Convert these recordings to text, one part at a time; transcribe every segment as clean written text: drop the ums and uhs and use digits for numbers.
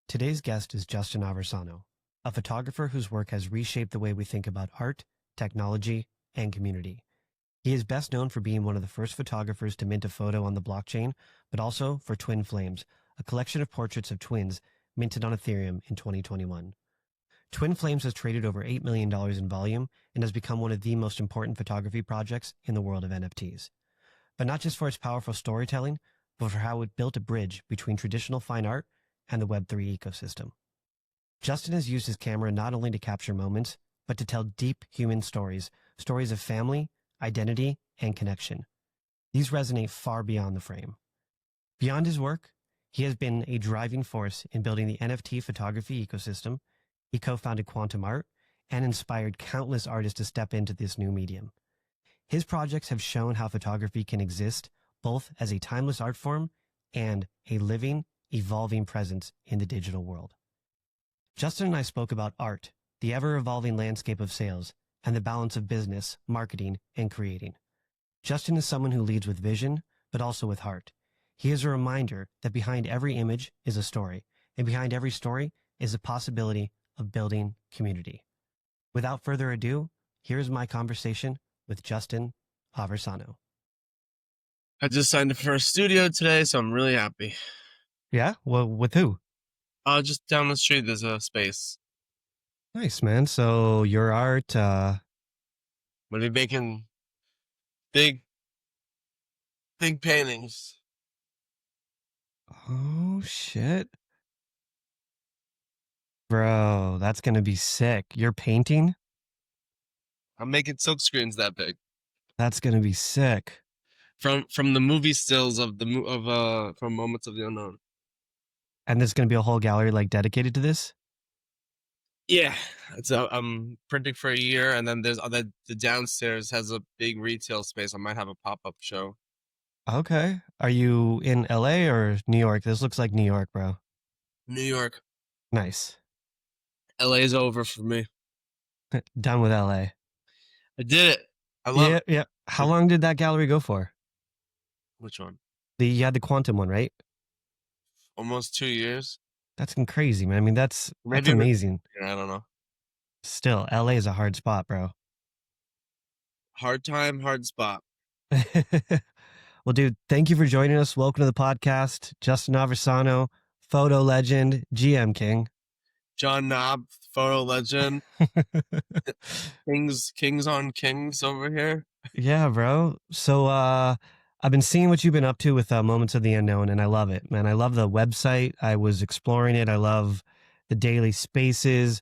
Today's guest is Justin Aversano, a photographer whose work has reshaped the way we think about art, technology, and community. He is best known for being one of the first photographers to mint a photo on the blockchain, but also for Twin Flames, a collection of portraits of twins minted on Ethereum in 2021. Twin Flames has traded over $8 million in volume and has become one of the most important photography projects in the world of NFTs. But not just for its powerful storytelling, but for how it built a bridge between traditional fine art and the Web3 ecosystem. Justin has used his camera not only to capture moments, but to tell deep human stories, stories of family, identity, and connection. These resonate far beyond the frame. Beyond his work, he has been a driving force in building the NFT photography ecosystem. He co-founded Quantum Art and inspired countless artists to step into this new medium. His projects have shown how photography can exist both as a timeless art form and a living, evolving presence in the digital world. Justin and I spoke about art, the ever-evolving landscape of sales, and the balance of business, marketing, and creating. Justin is someone who leads with vision, but also with heart. He is a reminder that behind every image is a story, and behind every story is a possibility of building community. Without further ado, here's my conversation with Justin Aversano. I just signed up for a studio today, so I'm really happy. Yeah? Well, with who? Just down the street, there's a space. Nice, man. So your art, I'm gonna be making big paintings. oh shit. Bro, that's gonna be sick. You're painting? I'm making silk screens that big That's gonna be sick. from the movie stills of from Moments of the Unknown. And there's gonna be a whole gallery like dedicated to this? Yeah, I'm printing for a year, and then there's the downstairs has a big retail space. I might have a pop-up show. Okay. Are you in LA or New York? This looks like New York, bro. New York, Nice. LA's over for me. Done with LA. I did it. I love Yeah, yeah. How it. long did that gallery go for? Which one? You had the quantum one, right? Almost 2 years. That's crazy, man. I mean, that's Maybe amazing. I don't know. Still, LA is a hard spot, bro. Hard time, hard spot. Well, dude, thank you for joining us. Welcome to the podcast. Justin Aversano, photo legend, GM King. John Knob, photo legend. Kings on kings over here. Yeah, bro. So I've been seeing what you've been up to with Moments of the Unknown, and I love it, man. I love the website. I was exploring it. I love the daily spaces.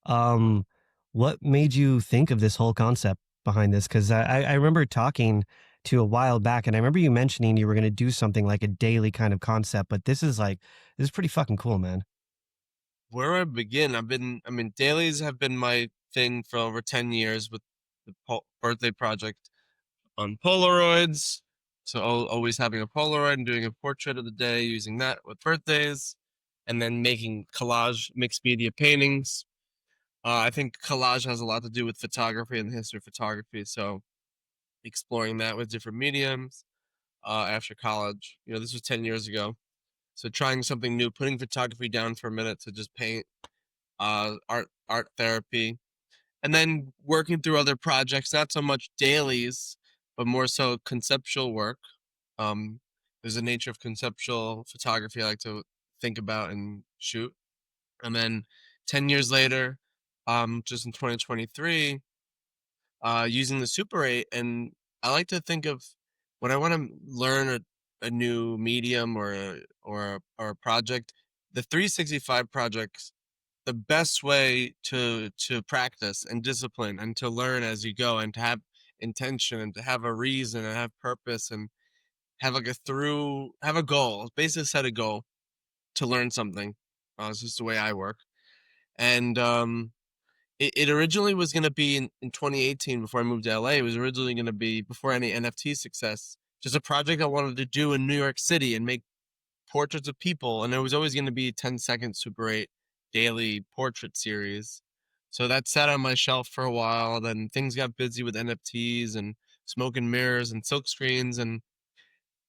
Um, what made you think of this whole concept behind this? Because I remember talking to you a while back, and I remember you mentioning you were going to do something like a daily kind of concept, but this is pretty fucking cool, man. Where do I begin? Dailies have been my thing for over 10 years with the birthday project on Polaroids. So always having a Polaroid and doing a portrait of the day, using that with birthdays, and then making collage mixed media paintings. I think collage has a lot to do with photography and the history of photography. So exploring that with different mediums after college. This was 10 years ago. So trying something new, putting photography down for a minute to just paint, art therapy, and then working through other projects, not so much dailies, but more so conceptual work. There's a nature of conceptual photography I like to think about and shoot. And then 10 years later, just in 2023, using the Super 8, and I like to think of when I want to learn a new medium or a project, the 365 projects, the best way to practice and discipline and to learn as you go and to have intention and to have a reason and have purpose and have have a goal, basically set a goal to learn something. It's just the way I work. And it originally was going to be in 2018 before I moved to LA. It was originally going to be before any NFT success, just a project I wanted to do in New York City and make portraits of people. And it was always going to be a 10-second Super 8 daily portrait series. So that sat on my shelf for a while. Then things got busy with NFTs and smoke and mirrors and silk screens. And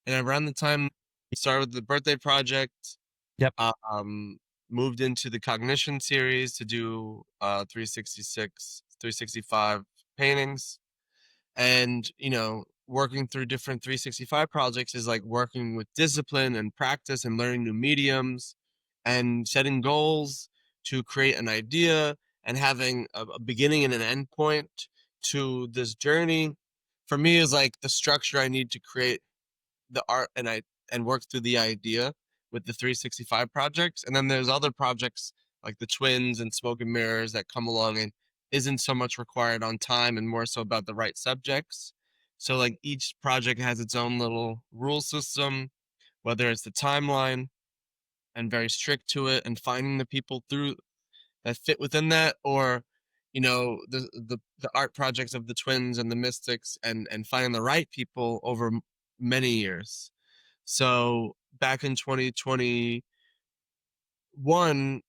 around the time we started with the birthday project, Yep. moved into the cognition series to do 366, 365 paintings. And, working through different 365 projects is like working with discipline and practice and learning new mediums and setting goals to create an idea and having a beginning and an end point to this journey. For me, is like the structure I need to create the art and work through the idea with the 365 projects. And then there's other projects like the twins and smoke and mirrors that come along and isn't so much required on time and more so about the right subjects. So like each project has its own little rule system, whether it's the timeline and very strict to it and finding the people through that fit within that, or the art projects of the twins and the mystics and finding the right people over many years. So back in 2021,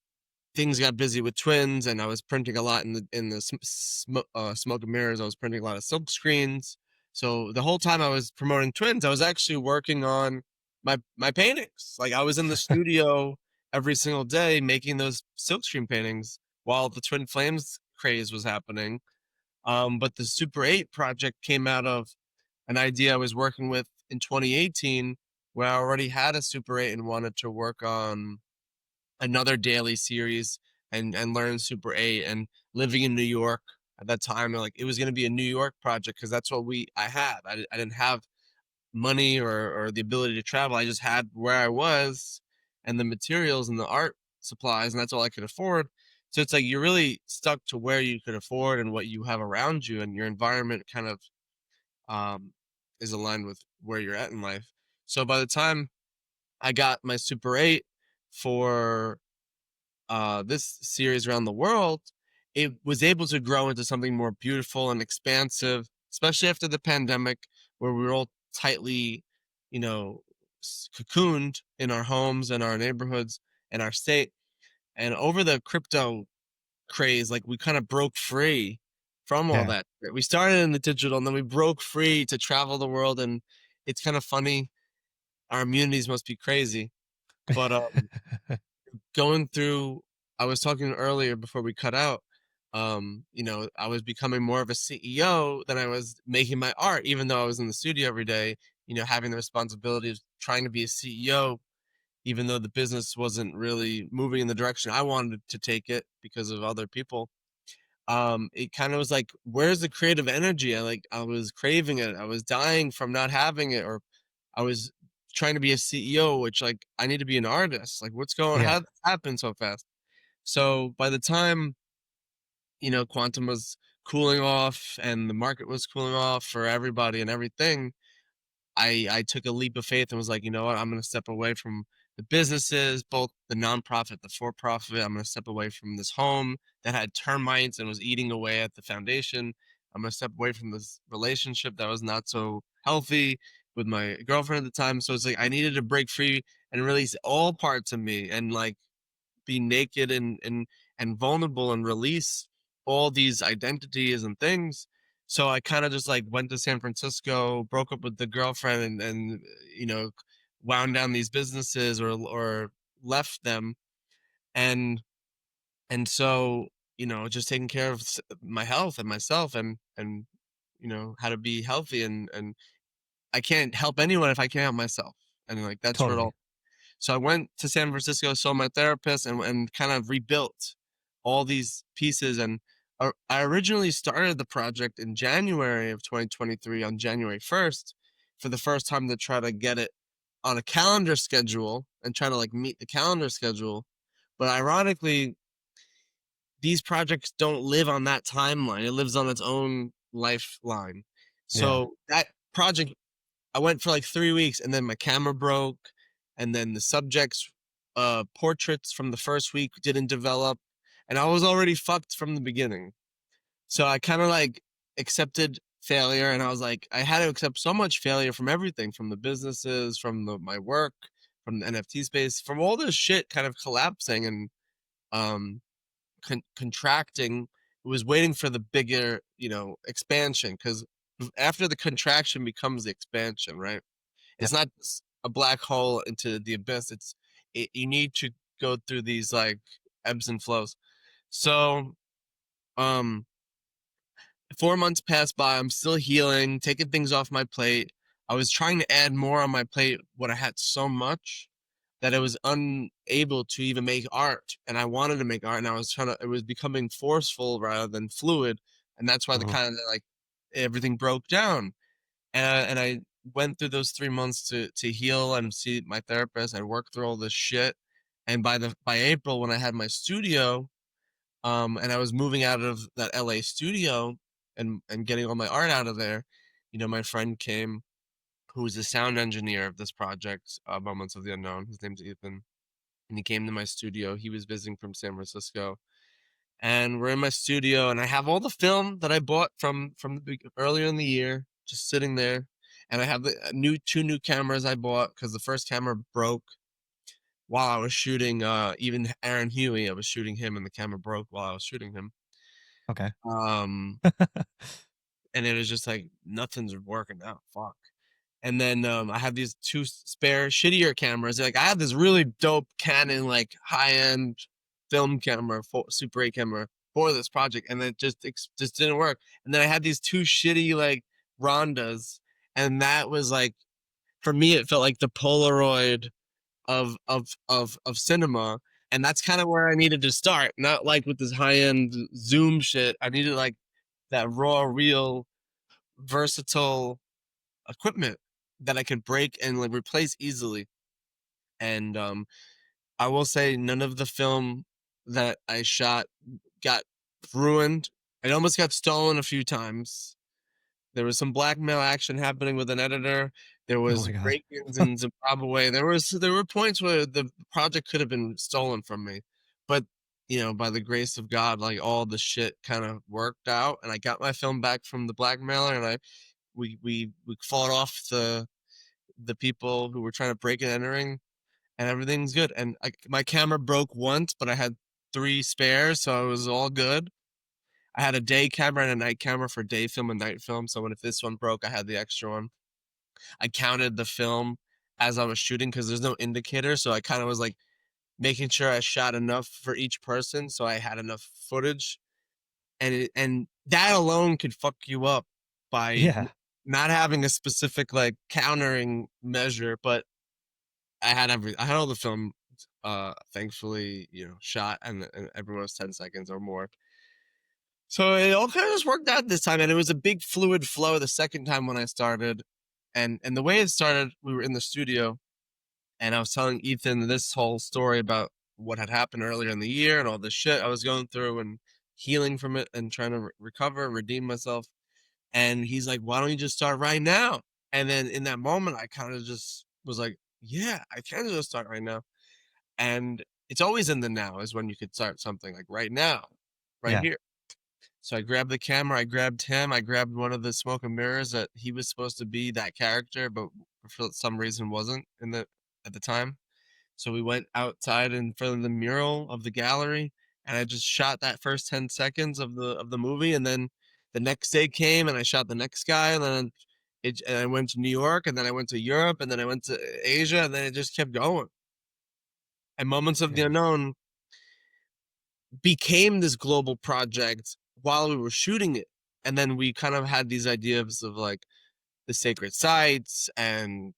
things got busy with twins, and I was printing a lot in the smoke and mirrors. I was printing a lot of silk screens. So the whole time I was promoting twins, I was actually working on my paintings. Like I was in the studio every single day making those silk screen paintings while the twin flames craze was happening. But the Super 8 project came out of an idea I was working with in 2018, where I already had a Super 8 and wanted to work on another daily series and learn Super 8. And living in New York at that time, like it was going to be a New York project because that's what I had. I didn't have money or the ability to travel. I just had where I was and the materials and the art supplies, and that's all I could afford. So it's like you're really stuck to where you could afford and what you have around you, and your environment kind of um, is aligned with where you're at in life. So by the time I got my Super 8 for this series around the world, it was able to grow into something more beautiful and expansive, especially after the pandemic, where we were all tightly, you know, cocooned in our homes and our neighborhoods and our state. And over the crypto craze, like we kind of broke free from all Yeah. that. We started in the digital and then we broke free to travel the world. And it's kind of funny. Our immunities must be crazy. But going through, I was talking earlier before we cut out, I was becoming more of a CEO than I was making my art, even though I was in the studio every day, having the responsibility of trying to be a CEO, even though the business wasn't really moving in the direction I wanted to take it because of other people. It kind of was like, where's the creative energy? I was craving it. I was dying from not having it, or I was trying to be a CEO, which like I need to be an artist. Like what's going Yeah. how did this happen so fast? So by the time, quantum was cooling off and the market was cooling off for everybody and everything, I took a leap of faith and was like, you know what, I'm gonna step away from the businesses, both the nonprofit, the for profit. I'm gonna step away from this home that had termites and was eating away at the foundation. I'm gonna step away from this relationship that was not so healthy with my girlfriend at the time. So it's like I needed to break free and release all parts of me and like be naked and vulnerable and release all these identities and things. So I kind of just like went to San Francisco, broke up with the girlfriend, and wound down these businesses or left them, and so just taking care of my health and myself, and how to be healthy, and I can't help anyone if I can't help myself, and like that's where it Totally. all. So I went to San Francisco, saw my therapist, and kind of rebuilt all these pieces. And I originally started the project in January of 2023, on January 1st, for the first time to try to get it on a calendar schedule and try to like meet the calendar schedule. But ironically, these projects don't live on that timeline. It lives on its own lifeline. Yeah. So that project, I went for like 3 weeks and then my camera broke, and then the subjects portraits from the first week didn't develop, and I was already fucked from the beginning. So I kind of like accepted failure, and I was like I had to accept so much failure from everything, from the businesses, from my work, from the NFT space, from all this shit kind of collapsing and um contracting. It was waiting for the bigger, expansion, because after the contraction becomes the expansion, right? It's Yep. not just a black hole into the abyss. You need to go through these like ebbs and flows. So, um, 4 months passed by. I'm still healing, taking things off my plate. I was trying to add more on my plate, but I had so much that I was unable to even make art. And I wanted to make art, and I was trying to. It was becoming forceful rather than fluid, and that's why the Mhm. kind of like everything broke down. And I went through those 3 months to heal and see my therapist. I worked through all this shit, and by April when I had my studio, and I was moving out of that LA studio and getting all my art out of there, my friend came, who was the sound engineer of this project, Moments of the Unknown. His name's Ethan, and he came to my studio. He was visiting from San Francisco, and we're in my studio, and I have all the film that I bought from earlier in the year, just sitting there, and I have the two new cameras I bought because the first camera broke while I was shooting. Even Aaron Huey, I was shooting him, and the camera broke while I was shooting him. Okay. Um, and it was just like nothing's working out. Fuck. And then I have these two spare shittier cameras. Like I have this really dope Canon, like high end film camera, Super 8 camera for this project, and it just didn't work. And then I had these two shitty like Rondas, and that was like for me, it felt like the Polaroid of cinema. And that's kind of where I needed to start, not like with this high end zoom shit. I needed like that raw, real, versatile equipment that I could break and like replace easily. And I will say none of the film that I shot got ruined. It almost got stolen a few times. There was some blackmail action happening with an editor. There Oh was my god. break-ins in Zimbabwe. There were points where the project could have been stolen from me, but by the grace of God, like all the shit kind of worked out, and I got my film back from the blackmailer, and we fought off the people who were trying to break and entering, and everything's good. And my camera broke once, but I had three spares, so it was all good. I had a day camera and a night camera for day film and night film. So if this one broke, I had the extra one. I counted the film as I was shooting because there's no indicator. So I kind of was like making sure I shot enough for each person, so I had enough footage. And that alone could fuck you up by Yeah. not having a specific like countering measure. But I had all the film, thankfully, shot, and everyone was 10 seconds or more. So it all kind of just worked out this time, and it was a big fluid flow the second time when I started. And the way it started, we were in the studio, and I was telling Ethan this whole story about what had happened earlier in the year and all this shit I was going through and healing from it and trying to recover, redeem myself. And he's like, "Why don't you just start right now?" And then in that moment, I kind of just was like, "Yeah, I can just start right now." And it's always in the now is when you could start something like right now, right Yeah. here. So I grabbed the camera, I grabbed him, I grabbed one of the smoke and mirrors that he was supposed to be that character, but for some reason wasn't at the time. So we went outside in front of the mural of the gallery, and I just shot that first 10 seconds of the movie, and then the next day came and I shot the next guy, and then and I went to New York, and then I went to Europe, and then I went to Asia, and then it just kept going. And Moments of the Okay. Unknown became this global project while we were shooting it. And then we kind of had these ideas of like the sacred sites and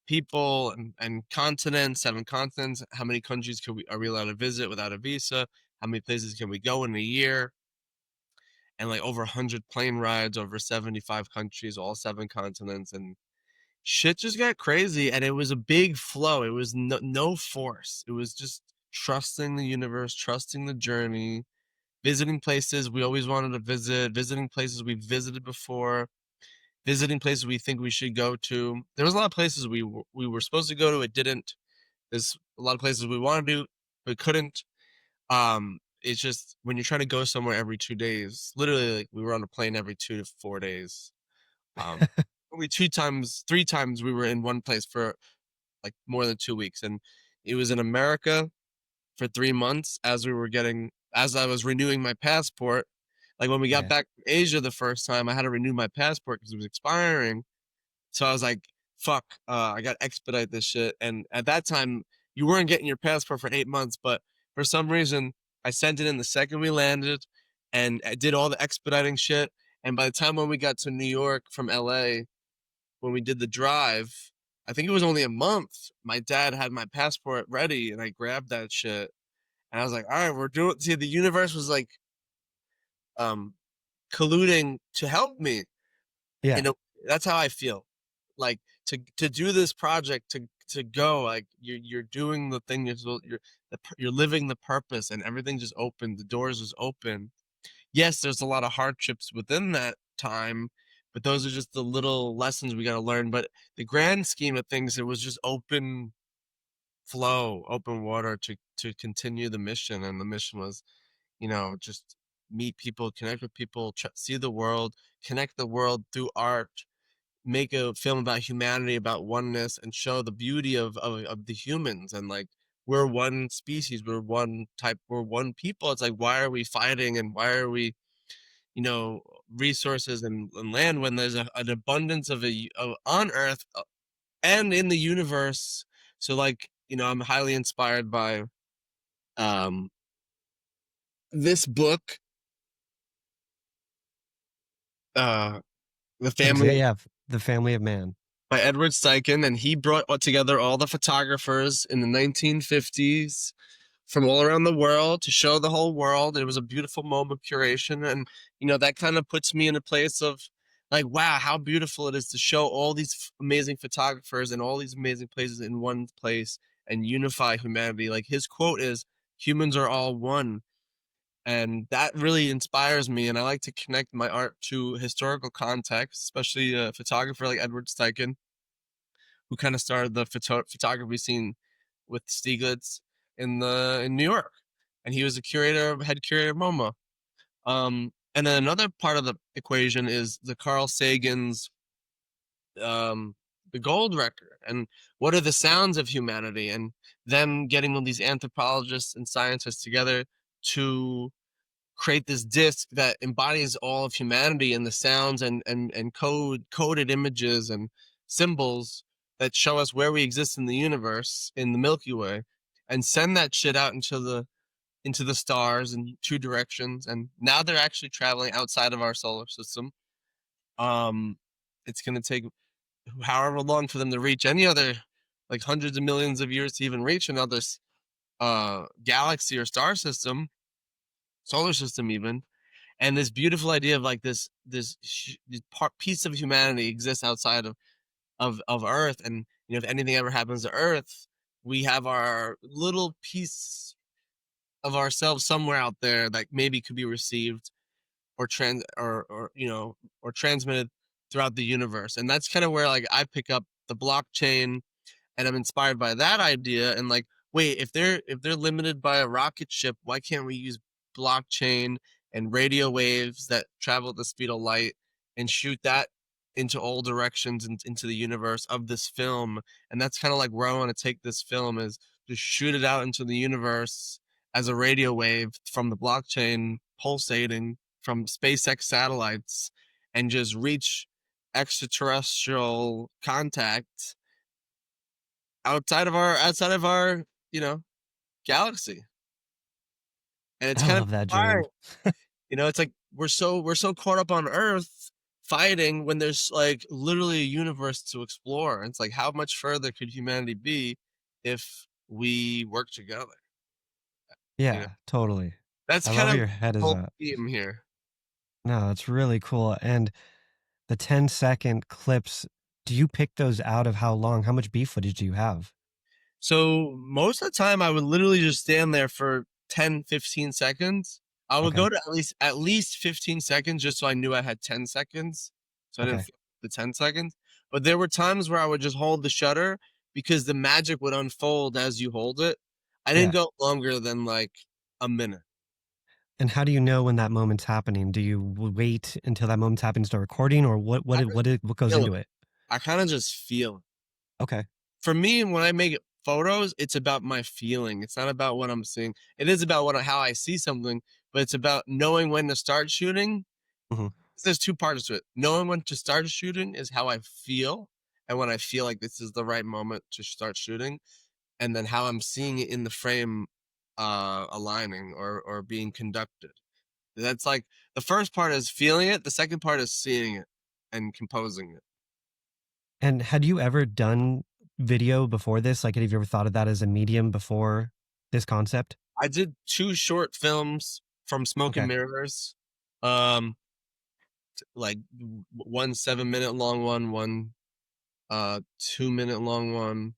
people and continents, 7 continents. How many countries are we allowed to visit without a visa? How many places can we go in a year? And like over 100 plane rides over 75 countries, all 7 continents. And shit just got crazy. And it was a big flow. It was no force. It was just trusting the universe, trusting the journey, visiting places we always wanted to visit, visiting places we've visited before, visiting places we think we should go to. There was a lot of places we were supposed to go to, it didn't. There's a lot of places we wanted to, but couldn't. It's just when you're trying to go somewhere every 2 days, literally, like we were on a plane every 2 to 4 days. Um, Only 2 times, 3 times we were in one place for like more than 2 weeks, and it was in America for 3 months as I was renewing my passport. Like when we got Okay. back from Asia the first time, I had to renew my passport because it was expiring. So I was like, fuck, I got to expedite this shit. And at that time, you weren't getting your passport for 8 months, but for some reason I sent it in the second we landed, and I did all the expediting shit. And by the time when we got to New York from LA, when we did the drive, I think it was only a month. My dad had my passport ready, and I grabbed that shit, and I was like, "All right, we're doing." See, the universe was like, um, colluding to help me. Yeah. And that's how I feel. Like to do this project, to go, like you're doing the thing you're living the purpose, and everything just opened. The doors just open. Yes, there's a lot of hardships within that time, but those are just the little lessons we got to learn. But the grand scheme of things, it was just open flow, open water to continue the mission, and the mission was, just meet people, connect with people, see the world, connect the world through art, make a film about humanity, about oneness, and show the beauty of the humans. And like, we're one species, we're one type, we're one people. It's like, why are we fighting, and why are we, resources and land, when there's an abundance of on earth, and in the universe. So like, I'm highly inspired by um this book, uh the family Yeah. The Family of Man. by Edward Steichen, and he brought together all the photographers in the 1950s from all around the world to show the whole world. It was a beautiful moment of curation, and that kind of puts me in a place of like, wow, how beautiful it is to show all these amazing photographers and all these amazing places in one place and unify humanity. Like, his quote is, "Humans are all one." And that really inspires me, and I like to connect my art to historical context, especially a photographer like Edward Steichen, who kind of started the photography scene with Stieglitz in New York, and he was a head curator of MoMA. And then another part of the equation is the Carl Sagan's, um, the gold record, and what are the sounds of humanity, and them getting all these anthropologists and scientists together to create this disc that embodies all of humanity, and the sounds and coded images and symbols that show us where we exist in the universe, in the Milky Way, and send that shit out into the stars in two directions. And now they're actually traveling outside of our solar system. um it's going to take however long for them to reach any other, like hundreds of millions of years to even reach another galaxy or star system, solar system even. And this beautiful idea of like this piece of humanity exists outside of Earth. And if anything ever happens to Earth, we have our little piece of ourselves somewhere out there that maybe could be received or or transmitted throughout the universe. And that's kind of where like I pick up the blockchain, and I'm inspired by that idea. And like, wait, if they're limited by a rocket ship, why can't we use blockchain and radio waves that travel at the speed of light, and shoot that into all directions and into the universe of this film? And that's kind of like where I want to take this film, is just shoot it out into the universe as a radio wave from the blockchain pulsating from SpaceX satellites, and just reach extraterrestrial contact outside of our you know galaxy. And it's I kind of love that dream. inspiring. It's like we're so caught up on Earth fighting, when there's like literally a universe to explore. And it's like, how much further could humanity be if we work together? you know Yeah, totally. that's I kind love where of your the head is whole at. theme here. No, that's really cool. And the 10-second clips, do you pick those out of how long? How much beef footage do you have? So most of the time I would literally just stand there for 10, 15 seconds. I would Okay. go to at least 15 seconds, just so I knew I had 10 seconds. So I didn't Okay. feel the 10 seconds. But there were times where I would just hold the shutter, because the magic would unfold as you hold it. I didn't Yeah. go longer than like a minute. And how do you know when that moment's happening? Do you wait until that moment's happening to start recording, or I just what goes feel into it. it? I kind of just feel it. Okay. For me, when I make photos, it's about my feeling. It's not about what I'm seeing. It is about how I see something, but it's about knowing when to start shooting. Mhm. There's two parts to it. Knowing when to start shooting is how I feel, and when I feel like this is the right moment to start shooting. and then how I'm seeing it in the frame aligning or being conducted. That's like the first part is feeling it, the second part is seeing it and composing it. And had you ever done video before this? Like, have you ever thought of that as a medium before this concept? I did 2 short films from Smoke and Okay. Mirrors. Um, like one 7-minute long one 2-minute long one.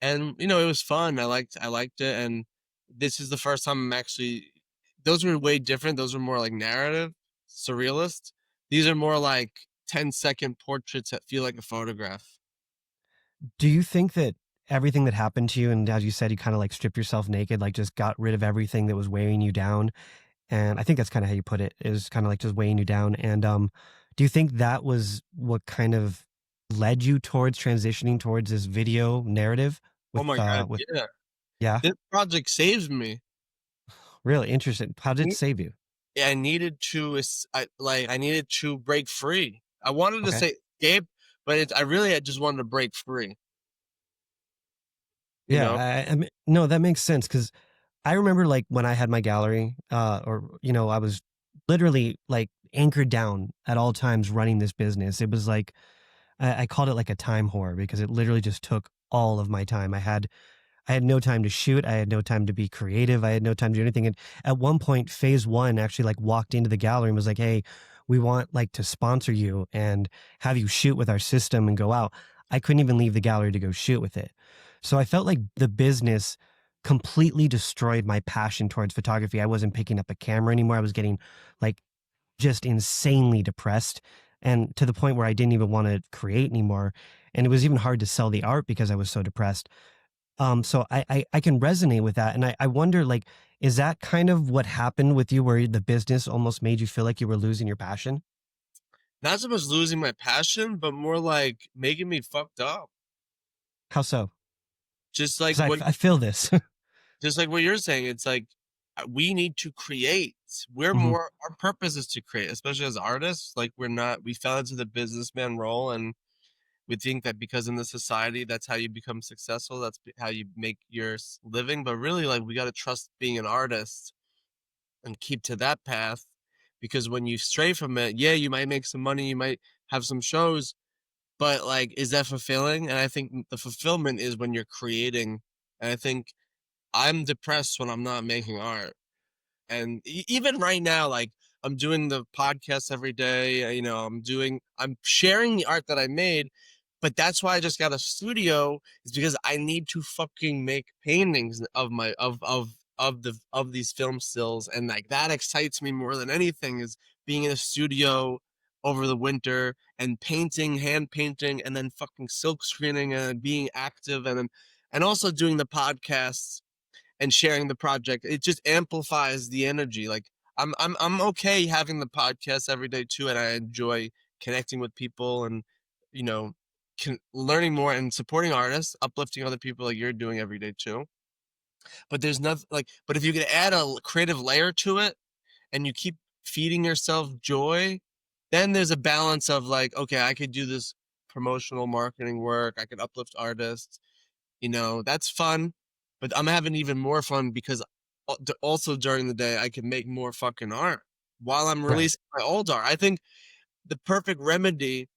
And it was fun. I liked it, and this is the first time I'm actually those were way different. Those were more like narrative, surrealist. These are more like 10-second portraits that feel like a photograph. Do you think that everything that happened to you, and as you said, you kind of like stripped yourself naked, like just got rid of everything that was weighing you down? And I think that's kind of how you put it, is kind of like just weighing you down. And do you think that was what kind of led you towards transitioning towards this video narrative Oh my god, with, yeah. yeah, This project saves me. really interesting. How did it save you? Yeah, I needed to I needed to break free. I wanted to Okay. say escape, but I just wanted to break free, you Yeah. know? I mean, no, that makes sense. Cause I remember like when I had my gallery, I was literally like anchored down at all times running this business. It was like, I called it like a time whore because it literally just took all of my time. I had no time to shoot. I had no time to be creative. I had no time to do anything. And at one point, phase one actually like walked into the gallery and was like, "Hey, we want like to sponsor you and have you shoot with our system and go out." I couldn't even leave the gallery to go shoot with it. So I felt like the business completely destroyed my passion towards photography. I wasn't picking up a camera anymore. I was getting like just insanely depressed, and to the point where I didn't even want to create anymore. And it was even hard to sell the art because I was so depressed. So I can resonate with that. And I wonder, like, is that kind of what happened with you where the business almost made you feel like you were losing your passion? Not so much losing my passion, but more like making me fucked up. How so? Just like Because what I feel this. just like what you're saying, it's like we need to create. We're Hmm. more our purpose is to create, especially as artists. Like we fell into the businessman role, and we think that because in the society that's how you become successful, how you make your living. But really, like we got to trust being an artist and keep to that path, because when you stray from it, yeah, you might make some money, you might have some shows, but like, is that fulfilling? And I think the fulfillment is when you're creating. And I think I'm depressed when I'm not making art. And even right now, like I'm doing the podcast every day, I'm sharing the art that I made, but that's why I just got a studio, is because I need to fucking make paintings of my of these film stills, and like that excites me more than anything, is being in a studio over the winter and painting, hand painting, and then fucking silk screening and being active, and also doing the podcasts and sharing the project. It just amplifies the energy. Like I'm okay having the podcast every day too, and I enjoy connecting with people and you know learning more and supporting artists, uplifting other people like you're doing every day too. But there's nothing like, but if you can add a creative layer to it and you keep feeding yourself joy, then there's a balance of like, okay, I could do this promotional marketing work, I could uplift artists, that's fun, but I'm having even more fun because also during the day I can make more fucking art while I'm Right. releasing my old art. I think the perfect remedy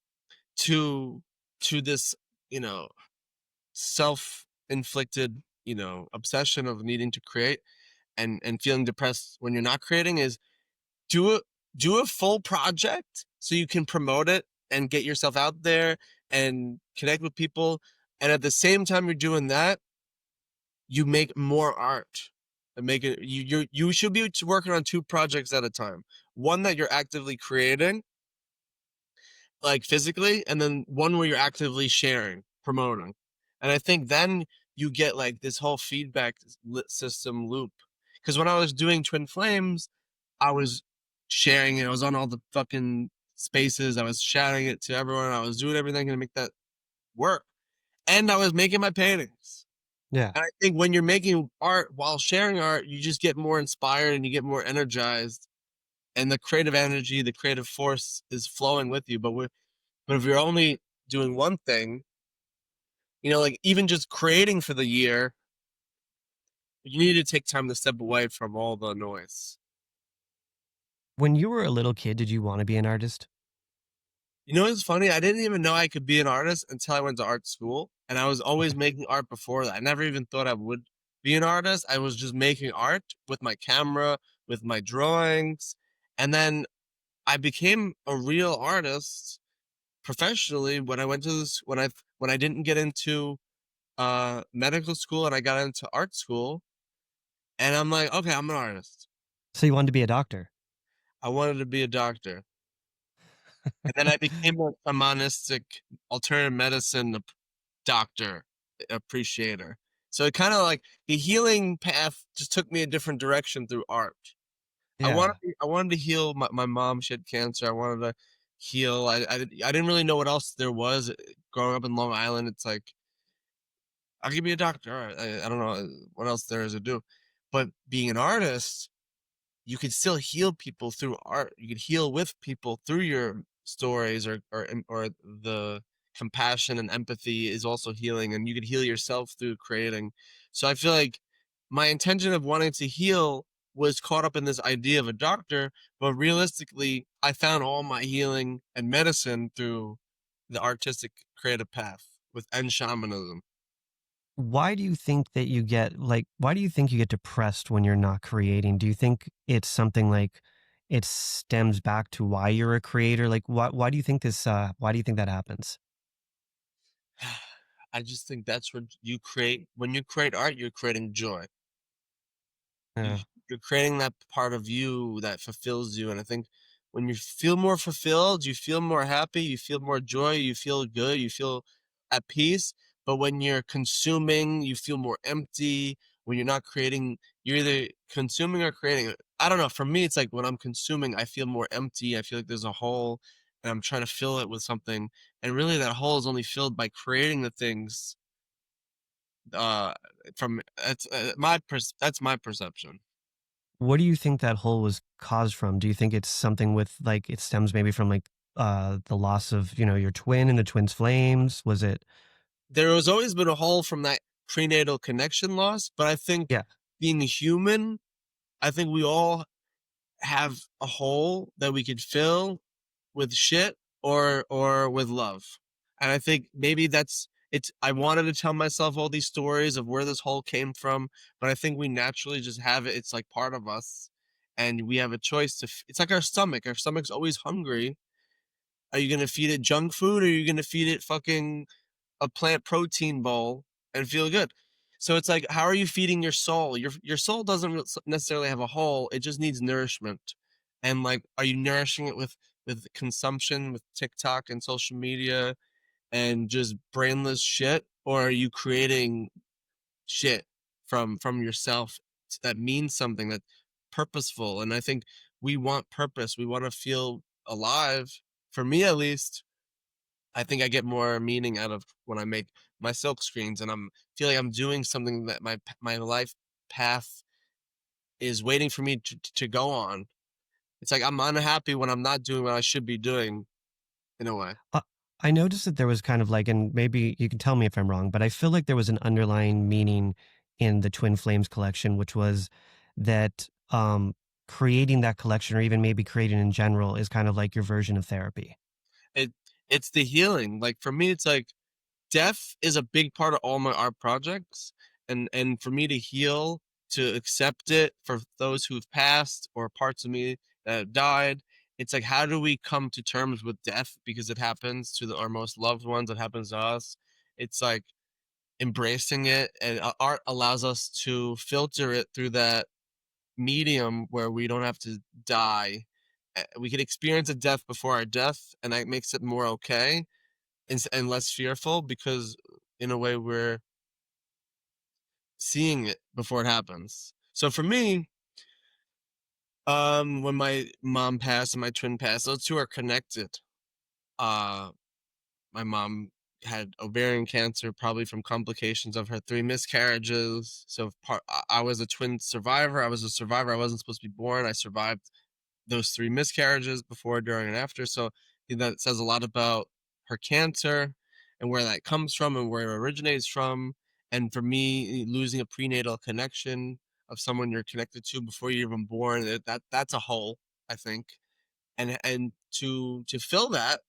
to this, you know, self-inflicted, obsession of needing to create and feeling depressed when you're not creating is do a do a full project so you can promote it and get yourself out there and connect with people. And at the same time you're doing that, you make more art and make it you should be working on 2 projects at a time. One that you're actively creating, like physically, and then one where you're actively sharing, promoting. And I think then you get like this whole feedback system loop. Because when I was doing Twin Flames, I was sharing it. I was on all the fucking spaces. I was shouting it to everyone. I was doing everything to make that work. And I was making my paintings. Yeah. And I think when you're making art while sharing art, you just get more inspired and you get more energized, and the creative energy, the creative force is flowing with you. But if you're only doing one thing, like even just creating for the year, You need to take time to step away from all the noise. When you were a little kid, did you want to be an artist? You know what's funny? I didn't even know I could be an artist until I went to art school, and I was always Okay. making art before that. I never even thought I would be an artist. I was just making art with my camera, with my drawings, and then I became a real artist professionally when I went to this when I didn't get into medical school and I got into art school, and I'm like, okay, I'm an artist. So you wanted to be a doctor? I wanted to be a doctor. And then I became a monistic alternative medicine doctor appreciator. So it kind of like the healing path just took me a different direction through art. Yeah. I wanted to heal my mom. She had cancer. I wanted to heal. I didn't really know what else there was growing up in Long Island. It's like I could be a doctor. All right. I don't know what else there is to do, but being an artist, you could still heal people through art. You could heal with people through your stories or the compassion and empathy is also healing, and you could heal yourself through creating. So I feel like my intention of wanting to heal was caught up in this idea of a doctor, but realistically, I found all my healing and medicine through the artistic creative path with and shamanism. Why do you think that you get like why do you think you get depressed when you're not creating? Do you think it's something like it stems back to why you're a creator? Like why do you think this why do you think that happens? I just think that's what you create. When you create art, you're creating joy. You Yeah. you're creating that part of you that fulfills you, and I think when you feel more fulfilled, you feel more happy, you feel more joy, you feel good, you feel at peace, but when you're consuming, you feel more empty. When you're not creating, you're either consuming or creating. I don't know, for me, it's like when I'm consuming, I feel more empty, I feel like there's a hole, and I'm trying to fill it with something, and really that hole is only filled by creating the things, uh, from that's my perception. What do you think that hole was caused from? Do you think it's something with like it stems maybe from like the loss of, your twin and the twins flames? Was it There has always been a hole from that prenatal connection loss, but I think yeah. being a human, I think we all have a hole that we could fill with shit or with love. And I think maybe that's it's I wanted to tell myself all these stories of where this hole came from, but I think we naturally just have it. It's like part of us and we have a choice it's like our stomach. Our stomach's always hungry. Are you going to feed it junk food or are you going to feed it fucking a plant protein bowl and feel good? So it's like, how are you feeding your soul? Your soul doesn't necessarily have a hole; it just needs nourishment. And like, are you nourishing it with consumption, with TikTok and social media, and just brainless shit, or are you creating shit from yourself that means something that purposeful? And I think we want purpose. We want to feel alive. For me, at least, I think I get more meaning out of when I make my silk screens, and I'm feel like I'm doing something that my life path is waiting for me to go on. It's like I'm unhappy when I'm not doing what I should be doing in a way. Uh, I noticed that there was kind of like, and maybe you can tell me if I'm wrong, but I feel like there was an underlying meaning in the Twin Flames collection, which was that creating that collection or even maybe creating in general is kind of like your version of therapy. It it's the healing. Like for me, it's like death is a big part of all my art projects, and for me to heal, to accept it for those who've passed or parts of me that have died, it's like how do we come to terms with death because it happens to our most loved ones, it happens to us. It's like embracing it, and art allows us to filter it through that medium where we don't have to die. We could experience a death before our death, and that makes it more okay and less fearful because in a way we're seeing it before it happens. So for me, when my mom passed and my twin passed, those two are connected. Uh, my mom had ovarian cancer, probably from complications of her three miscarriages. So I was a twin survivor. I was a survivor. I wasn't supposed to be born. I survived those three miscarriages before, during, and after. So I think that says a lot about her cancer and where that comes from and where it originates from. And for me, losing a prenatal connection of someone you're connected to before you're even born, that's a hole, I think. And to fill that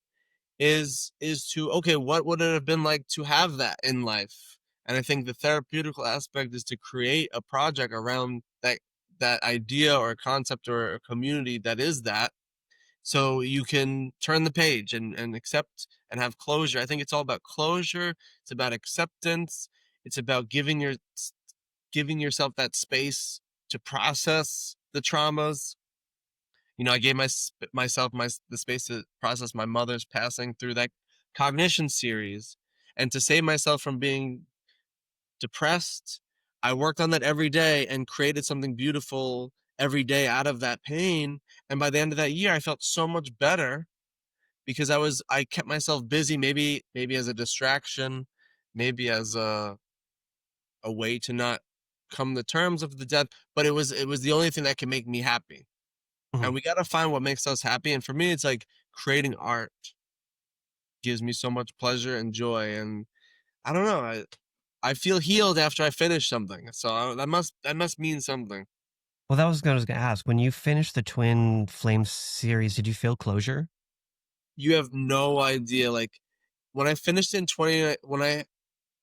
is to, okay, what would it have been like to have that in life? And I think the therapeutical aspect is to create a project around that idea or concept or a community that is that, so you can turn the page and accept and have closure. I think it's all about closure. It's about acceptance. It's about giving yourself that space to process the traumas. I gave myself the space to process my mother's passing through that cognition series, and to save myself from being depressed. I worked on that every day and created something beautiful every day out of that pain. And by the end of that year, I felt so much better because I kept myself busy, maybe as a distraction, maybe as a way to not come to terms of the death, but it was the only thing that can make me happy. Mhm. And we got to find what makes us happy. And for me, it's like creating art gives me so much pleasure and joy. And I don't know, I feel healed after I finish something. So that must mean something. Well, that was what I was gonna ask. When you finished the Twin Flames series, did you feel closure? You have no idea. Like when I finished in 20, when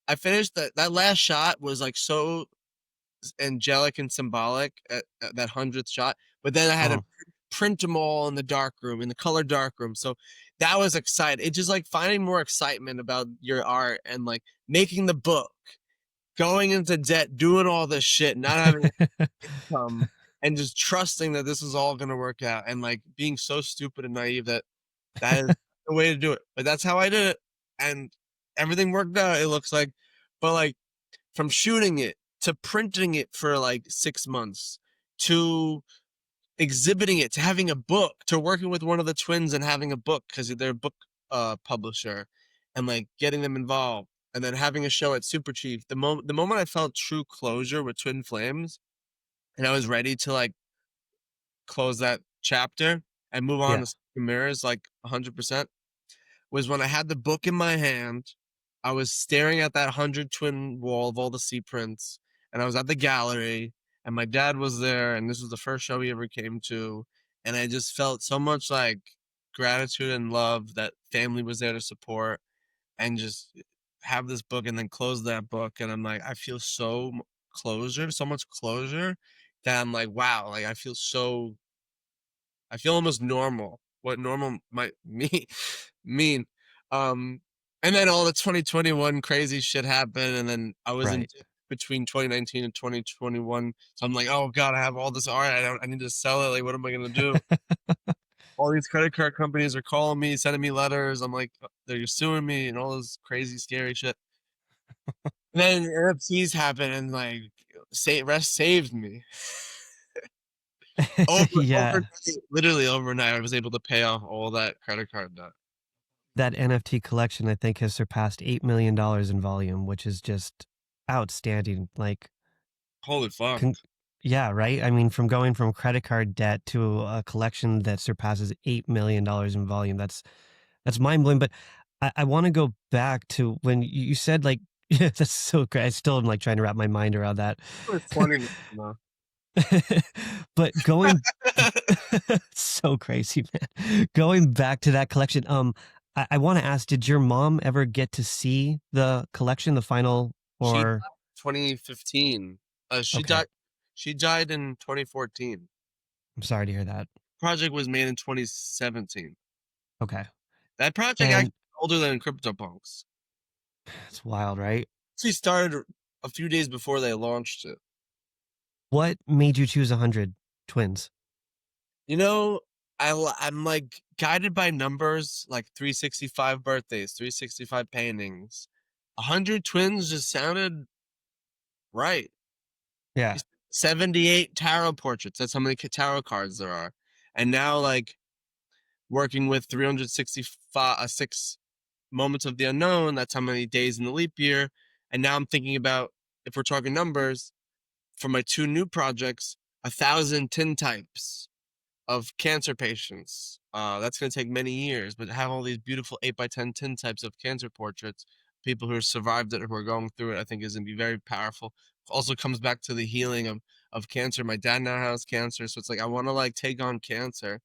I finished that last shot was like so angelic and symbolic at that 100th shot. But then I had to Mhm. print them all in the dark room, in the color dark room. So that was exciting. It's just like finding more excitement about your art and like making the book, going into debt, doing all this shit, not having income, and just trusting that this is all gonna work out, and like being so stupid and naive that that is the way to do it. But that's how I did it, and everything worked out. It looks like, but like from shooting it to printing it for like 6 months to exhibiting it to having a book to working with one of the twins and having a book because they're a book publisher, and like getting them involved, and then having a show at Super Chief. The moment I felt true closure with Twin Flames and I was ready to like close that chapter and move on Yeah. to Mirrors like 100% was when I had the book in my hand. I was staring at that 100 twin wall of all the sea prints, and I was at the gallery, and my dad was there, and this was the first show he ever came to, and I just felt so much like gratitude and love that family was there to support, and just have this book and then close that book, and I'm like, I feel so much closure that I'm like, wow, like I feel almost normal. What normal might mean. Um, and then all the 2021 crazy shit happened, and then I was in Right. between 2019 and 2021. So I'm like, oh god, I have all this art. I need to sell it. Like, what am I gonna do? All these credit card companies are calling me, sending me letters. I'm like, they're suing me and all this crazy, scary shit. And then NFTs happened, and like, rest saved me. Yeah. Overnight, literally overnight, I was able to pay off all that credit card debt. That NFT collection, I think, has surpassed $8 million in volume, which is just outstanding. Like, Holy fuck. con yeah, right? I mean, from going from credit card debt to a collection that surpasses $8 million in volume, that's mind-blowing. But I wanna go back to when you said, like that's so great. I still am, like, trying to wrap my mind around that. It's funny now. But going so crazy, man. Going back to that collection, I wanna ask, did your mom ever get to see the collection, the final, She or 2015. She okay, died in 2014. I'm sorry to hear that. Project was made in 2017. Okay. That project actually And older than CryptoPunks. it's wild, right? She started a few days before they launched it. What made you choose 100 twins? You know, I'm like guided by numbers, like 365 birthdays, 365 paintings. 100 twins just sounded right. Yeah. 78 tarot portraits. That's how many tarot cards there are. And now, like, working with 365 6 moments of the unknown, that's how many days in the leap year. And now I'm thinking about, if we're talking numbers, for my two new projects, 1,000 tin types of cancer patients. That's going to take many years, but have all these beautiful 8 by 10 tin types of cancer portraits people who survived it or who are going through it, I think is going to be very powerful. Also comes back to the healing of cancer. My dad now has cancer, so it's like I want to like take on cancer,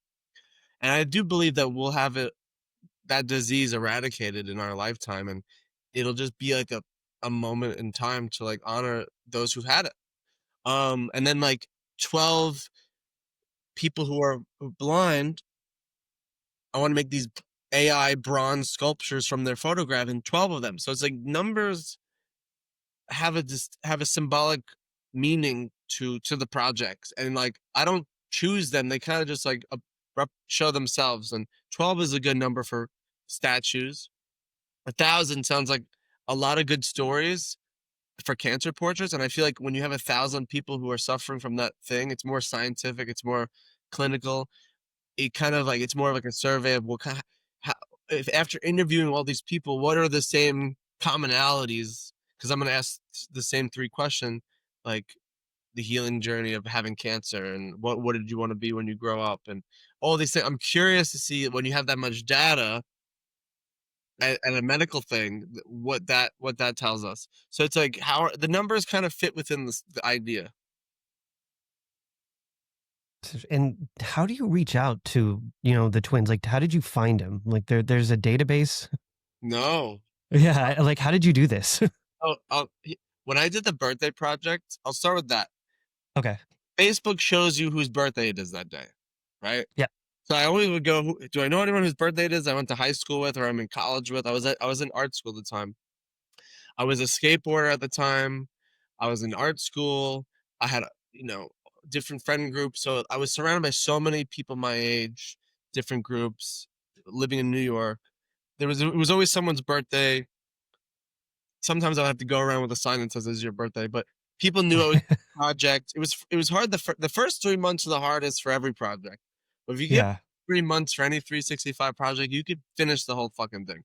and I do believe that we'll have it, that disease, eradicated in our lifetime, and it'll just be like a moment in time to like honor those who had it. And then like 12 people who are blind, I want to make these AI bronze sculptures from their photograph, and 12 of them. So it's like numbers have a symbolic meaning to the projects, and like I don't choose them; they kind of just like show themselves. And 12 is a good number for statues. 1,000 sounds like a lot of good stories for cancer portraits, and I feel like when you have 1,000 people who are suffering from that thing, it's more scientific, it's more clinical. It kind of like it's more of like a survey of what kind, how, if after interviewing all these people, what are the same commonalities? Because I'm going to ask the same three questions, like the healing journey of having cancer, and what did you want to be when you grow up, and all these things. I'm curious to see when you have that much data and a medical thing, what that tells us. So it's like how the numbers kind of fit within the idea. And how do you reach out to, the twins? Like, how did you find them? Like, there's a database. No. Yeah. Like, how did you do this? When I did the birthday project, I'll start with that. Okay. Facebook shows you whose birthday it is that day, right? Yeah. So I always would go, do I know anyone whose birthday it is? I went to high school with, or I'm in college with. I was in art school at the time. I was a skateboarder at the time. I was in art school. I had, different friend groups. So I was surrounded by so many people my age, different groups, living in New York. It was always someone's birthday. Sometimes I'll have to go around with a sign that says "This is your birthday," but people knew it was a project. It was hard. The first 3 months are the hardest for every project. But if you give Yeah. 3 months for any 365 project, you could finish the whole fucking thing.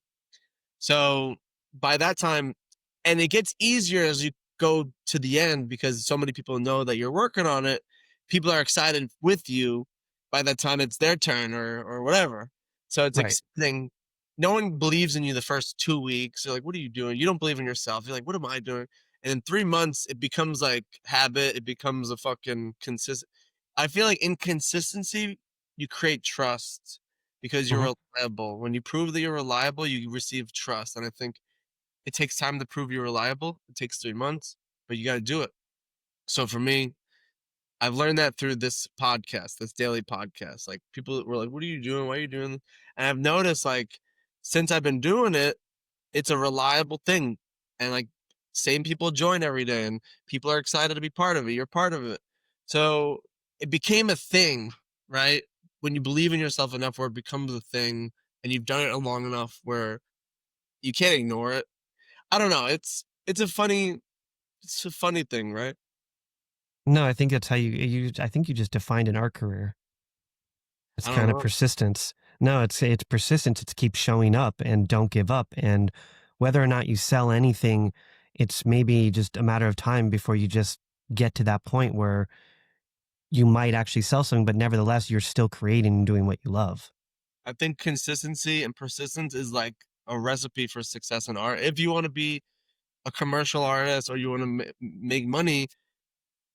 So by that time, and it gets easier as you go to the end because so many people know that you're working on it. People are excited with you by the time it's their turn or whatever. So it's Right. exciting. No one believes in you the first 2 weeks. You're like, what are you doing? You don't believe in yourself. You're like, what am I doing? And in 3 months, it becomes like habit. It becomes a fucking consistent. I feel like in consistency, you create trust because Hmm. you're reliable. When you prove that you're reliable, you receive trust. And I think it takes time to prove you're reliable. It takes 3 months, but you got to do it. So for me, I've learned that through this podcast, this daily podcast. Like people were like, "What are you doing? Why are you doing?" And I've noticed, like, since I've been doing it, it's a reliable thing, and like, same people join every day, and people are excited to be part of it. You're part of it, so it became a thing, right? When you believe in yourself enough, where it becomes a thing, and you've done it long enough, where you can't ignore it. I don't know. It's a funny thing, right? No, I think that's how I think you just defined an art career. It's I don't kind of know. persistence. No, it's persistence. It's keep showing up and don't give up. And whether or not you sell anything, it's maybe just a matter of time before you just get to that point where you might actually sell something, but nevertheless, you're still creating and doing what you love. I think consistency and persistence is like a recipe for success in art. If you want to be a commercial artist or you want to make money,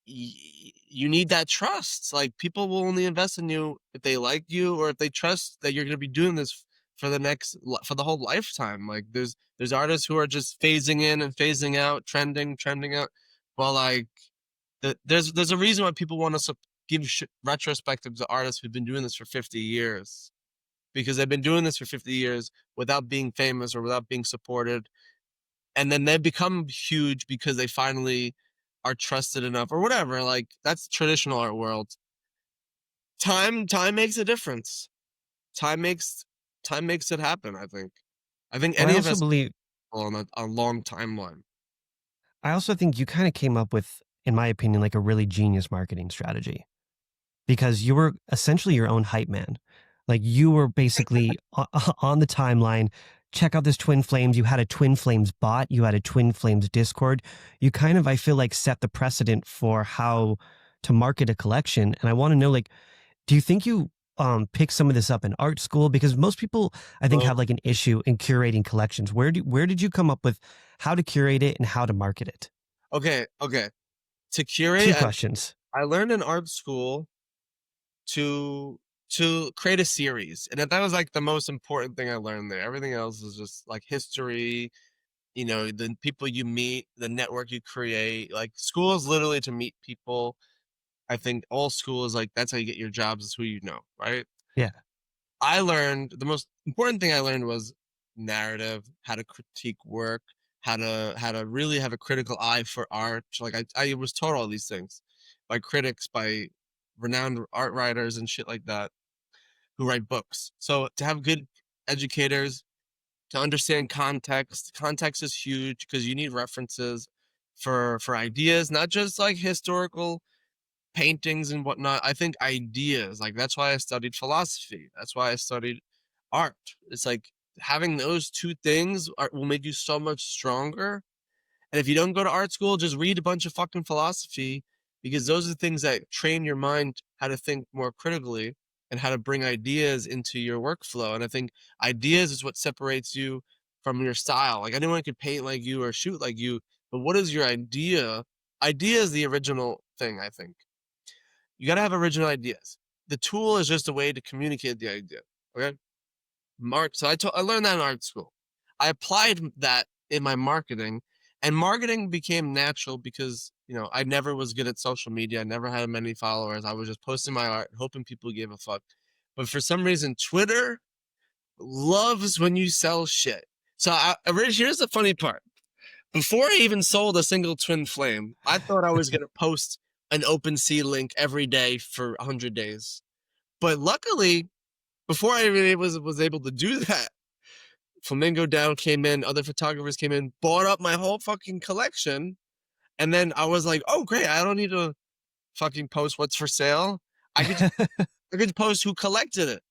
you need that trust. Like people will only invest in you if they like you or if they trust that you're going to be doing this for the whole lifetime. Like there's artists who are just phasing in and phasing out, trending out. Well, like there's a reason why people want to give retrospective to artists who've been doing this for 50 years because they've been doing this for 50 years without being famous or without being supported. And then they become huge because they finally are trusted enough or whatever. Like that's traditional art world. Time makes a difference. Time makes time makes it happen, I think. I think Well, I any of also us believe, on a long timeline. I also think you kind of came up with, in my opinion, like a really genius marketing strategy because you were essentially your own hype man. Like you were basically on the timeline. Check out this Twin Flames. You had a Twin Flames bot. You had a Twin Flames Discord. You kind of, I feel like, set the precedent for how to market a collection. And I want to know, like, do you think you pick some of this up in art school? Because most people, I think, Well, have like an issue in curating collections. Where did you come up with how to curate it and how to market it? okay. To curate, Two questions. I learned in art school to create a series, and that was like the most important thing I learned there. Everything else is just like history, the people you meet, the network you create. Like school is literally to meet people. I think all school is like that's how you get your jobs, is who you know, right? Yeah. I learned the most important thing I learned was narrative, how to critique work, how to really have a critical eye for art. Like I was taught all these things by critics, by renowned art writers and shit like that who write books. So to have good educators, to understand context, context is huge because you need references for ideas, not just like historical paintings and whatnot. I think ideas, like that's why I studied philosophy. That's why I studied art. It's like having those two things will make you so much stronger. And if you don't go to art school, just read a bunch of fucking philosophy because those are the things that train your mind how to think more critically and how to bring ideas into your workflow. And I think ideas is what separates you from your style. Like anyone could paint like you or shoot like you, but what is your idea? Idea is the original thing, I think. You got to have original ideas. The tool is just a way to communicate the idea. Okay. So I learned that in art school. I applied that in my marketing, and marketing became natural because I never was good at social media. I never had many followers. I was just posting my art, hoping people gave a fuck. But for some reason, Twitter loves when you sell shit. So here's the funny part. Before I even sold a single twin flame, I thought I was gonna post an OpenSea link every day for 100 days. But luckily, before I really was able to do that, Flamingo Down came in, other photographers came in, bought up my whole fucking collection, and then I was like, oh great, I don't need to fucking post what's for sale. I could just, I could post who collected it.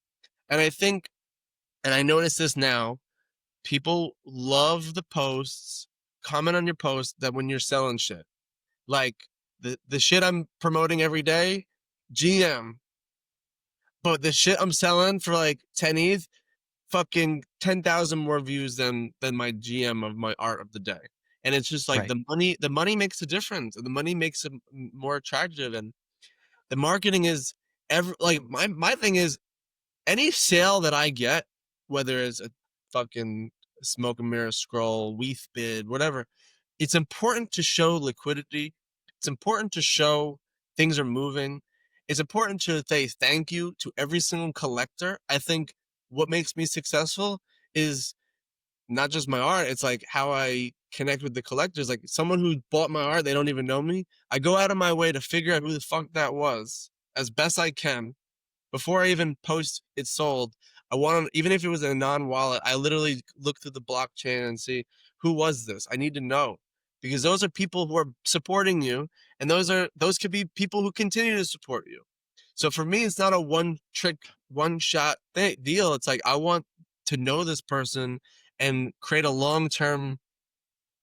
And I think, and I notice this now, people love the posts, comment on your post that when you're selling shit. Like the shit I'm promoting every day, GM. But the shit I'm selling for like 10 ETH, fucking 10,000 more views than my GM of my art of the day. And it's just like Right. the money makes a difference. And the money makes it more attractive. And the marketing is like my thing is any sale that I get, whether it's a fucking smoke and mirror scroll, WETH bid, whatever, it's important to show liquidity. It's important to show things are moving. It's important to say thank you to every single collector. I think what makes me successful is not just my art. It's like how I connect with the collectors. Like someone who bought my art, they don't even know me. I go out of my way to figure out who the fuck that was as best I can before I even post it sold. I want, even if it was a non-wallet, I literally look through the blockchain and see who was this. I need to know because those are people who are supporting you, and those could be people who continue to support you. So for me, it's not a one trick, one shot deal. It's like I want to know this person and create a long-term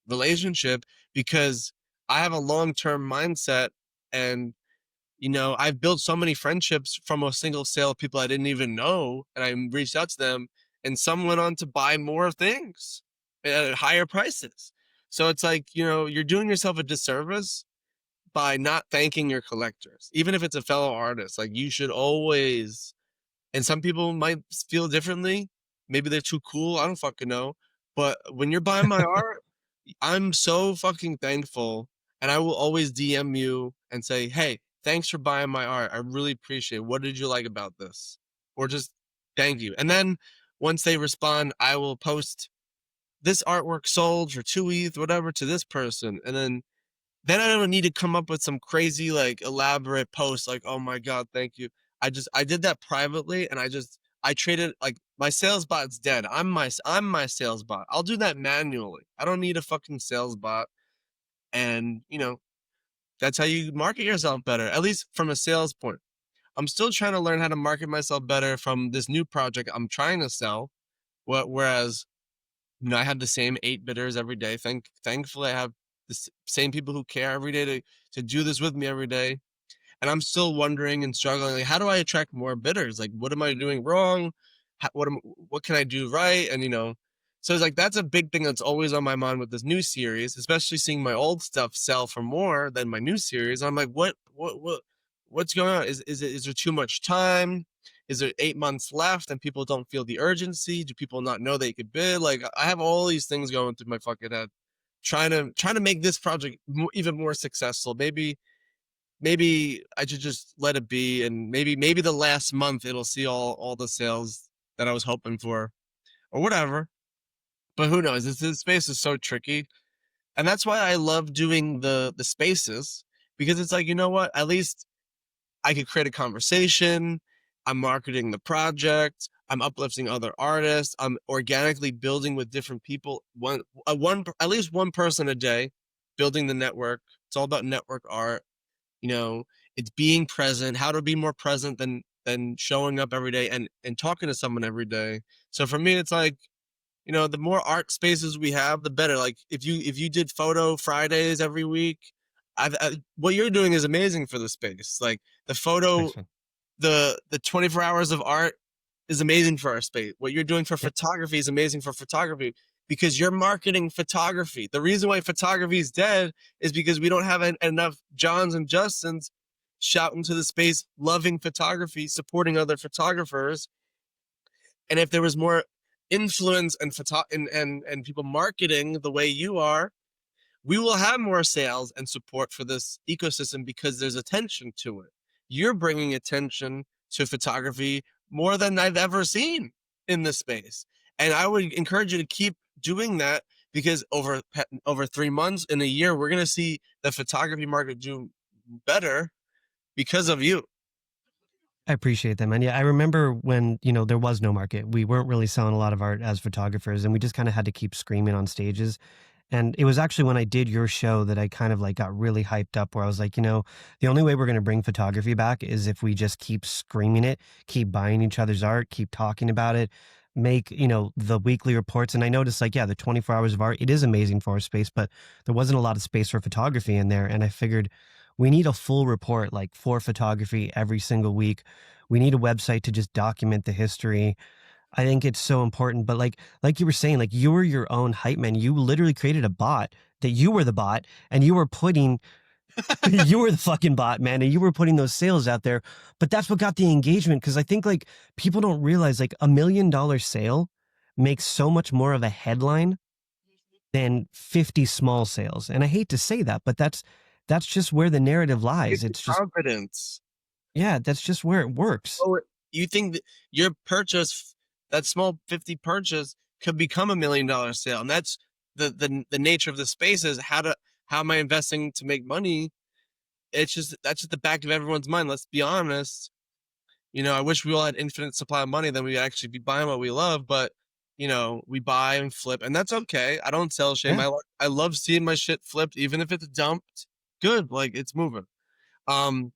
relationship because I have a long-term mindset. And I've built so many friendships from a single sale of people I didn't even know, and I reached out to them, and some went on to buy more things at higher prices. So it's like, you're doing yourself a disservice by not thanking your collectors, even if it's a fellow artist. Like you should always, and some people might feel differently. Maybe they're too cool. I don't fucking know. But when you're buying my art, I'm so fucking thankful, and I will always DM you and say, "Hey, thanks for buying my art. I really appreciate it. What did you like about this?" Or just thank you. And then once they respond, I will post this artwork sold for 2 ETH, whatever, to this person. And then I don't need to come up with some crazy like elaborate post like, "Oh my god, thank you." I did that privately, and I traded, like, my sales bot's dead. I'm my sales bot. I'll do that manually. I don't need a fucking sales bot. And that's how you market yourself better, at least from a sales point. I'm still trying to learn how to market myself better from this new project I'm trying to sell. Whereas I have the same 8 bidders every day. Thankfully I have the same people who care every day to do this with me every day. and I'm still wondering and struggling. Like, how do I attract more bidders? Like, what am I doing wrong? What can I do right? And so it's like that's a big thing that's always on my mind with this new series, especially seeing my old stuff sell for more than my new series. I'm like, what's going on? Is there too much time? Is there 8 months left and people don't feel the urgency? Do people not know they could bid? Like, I have all these things going through my fucking head, trying to make this project even more successful. Maybe I should just let it be, and maybe the last month it'll see all the sales that I was hoping for, or whatever. But who knows? This space is so tricky, and that's why I love doing the spaces, because it's like, you know what? At least I could create a conversation. I'm marketing the project. I'm uplifting other artists. I'm organically building with different people. At least one person a day, building the network. It's all about network art. You know, it's being present. How to be more present than showing up every day and talking to someone every day. So for me, it's like, the more art spaces we have, the better. Like, if you did photo Fridays every week, what you're doing is amazing for the space. Like, the photo, Thanks, man. the 24 hours of art is amazing for our space. What you're doing for Yep. photography is amazing for photography, because you're marketing photography. The reason why photography is dead is because we don't have enough Johns and Justins shouting to the space, loving photography, supporting other photographers. And if there was more influence and people marketing the way you are, we will have more sales and support for this ecosystem, because there's attention to it. You're bringing attention to photography more than I've ever seen in this space. And I would encourage you to keep doing that, because over 3 months in a year, we're going to see the photography market do better because of you. I appreciate that, man. Yeah, I remember when, there was no market. We weren't really selling a lot of art as photographers, and we just kind of had to keep screaming on stages. And it was actually when I did your show that I kind of like got really hyped up, where I was like, the only way we're going to bring photography back is if we just keep screaming it, keep buying each other's art, keep talking about it, make, the weekly reports. And I noticed, like, yeah, the 24 hours of art, it is amazing for our space, but there wasn't a lot of space for photography in there. And I figured we need a full report, like, for photography every single week. We need a website to just document the history. I think it's so important. But like you were saying, like, you were your own hype man. You literally created a bot that you were the bot, and you were putting you were the fucking bot, man, and you were putting those sales out there. But that's what got the engagement, because I think, like, people don't realize, like, $1 million sale makes so much more of a headline than 50 small sales. And I hate to say that, but that's just where the narrative lies. It's the It's just, confidence. yeah, that's just where it works. Oh, you think that your purchase, that small 50 purchase, could become $1 million sale, and that's the nature of the space. Is how am I investing to make money? That's just the back of everyone's mind. Let's be honest. I wish we all had infinite supply of money, then we'd actually be buying what we love. But we buy and flip, and that's okay. I don't sell shame. Yeah. I love seeing my shit flipped, even if it's dumped. Good, like, it's moving. Um,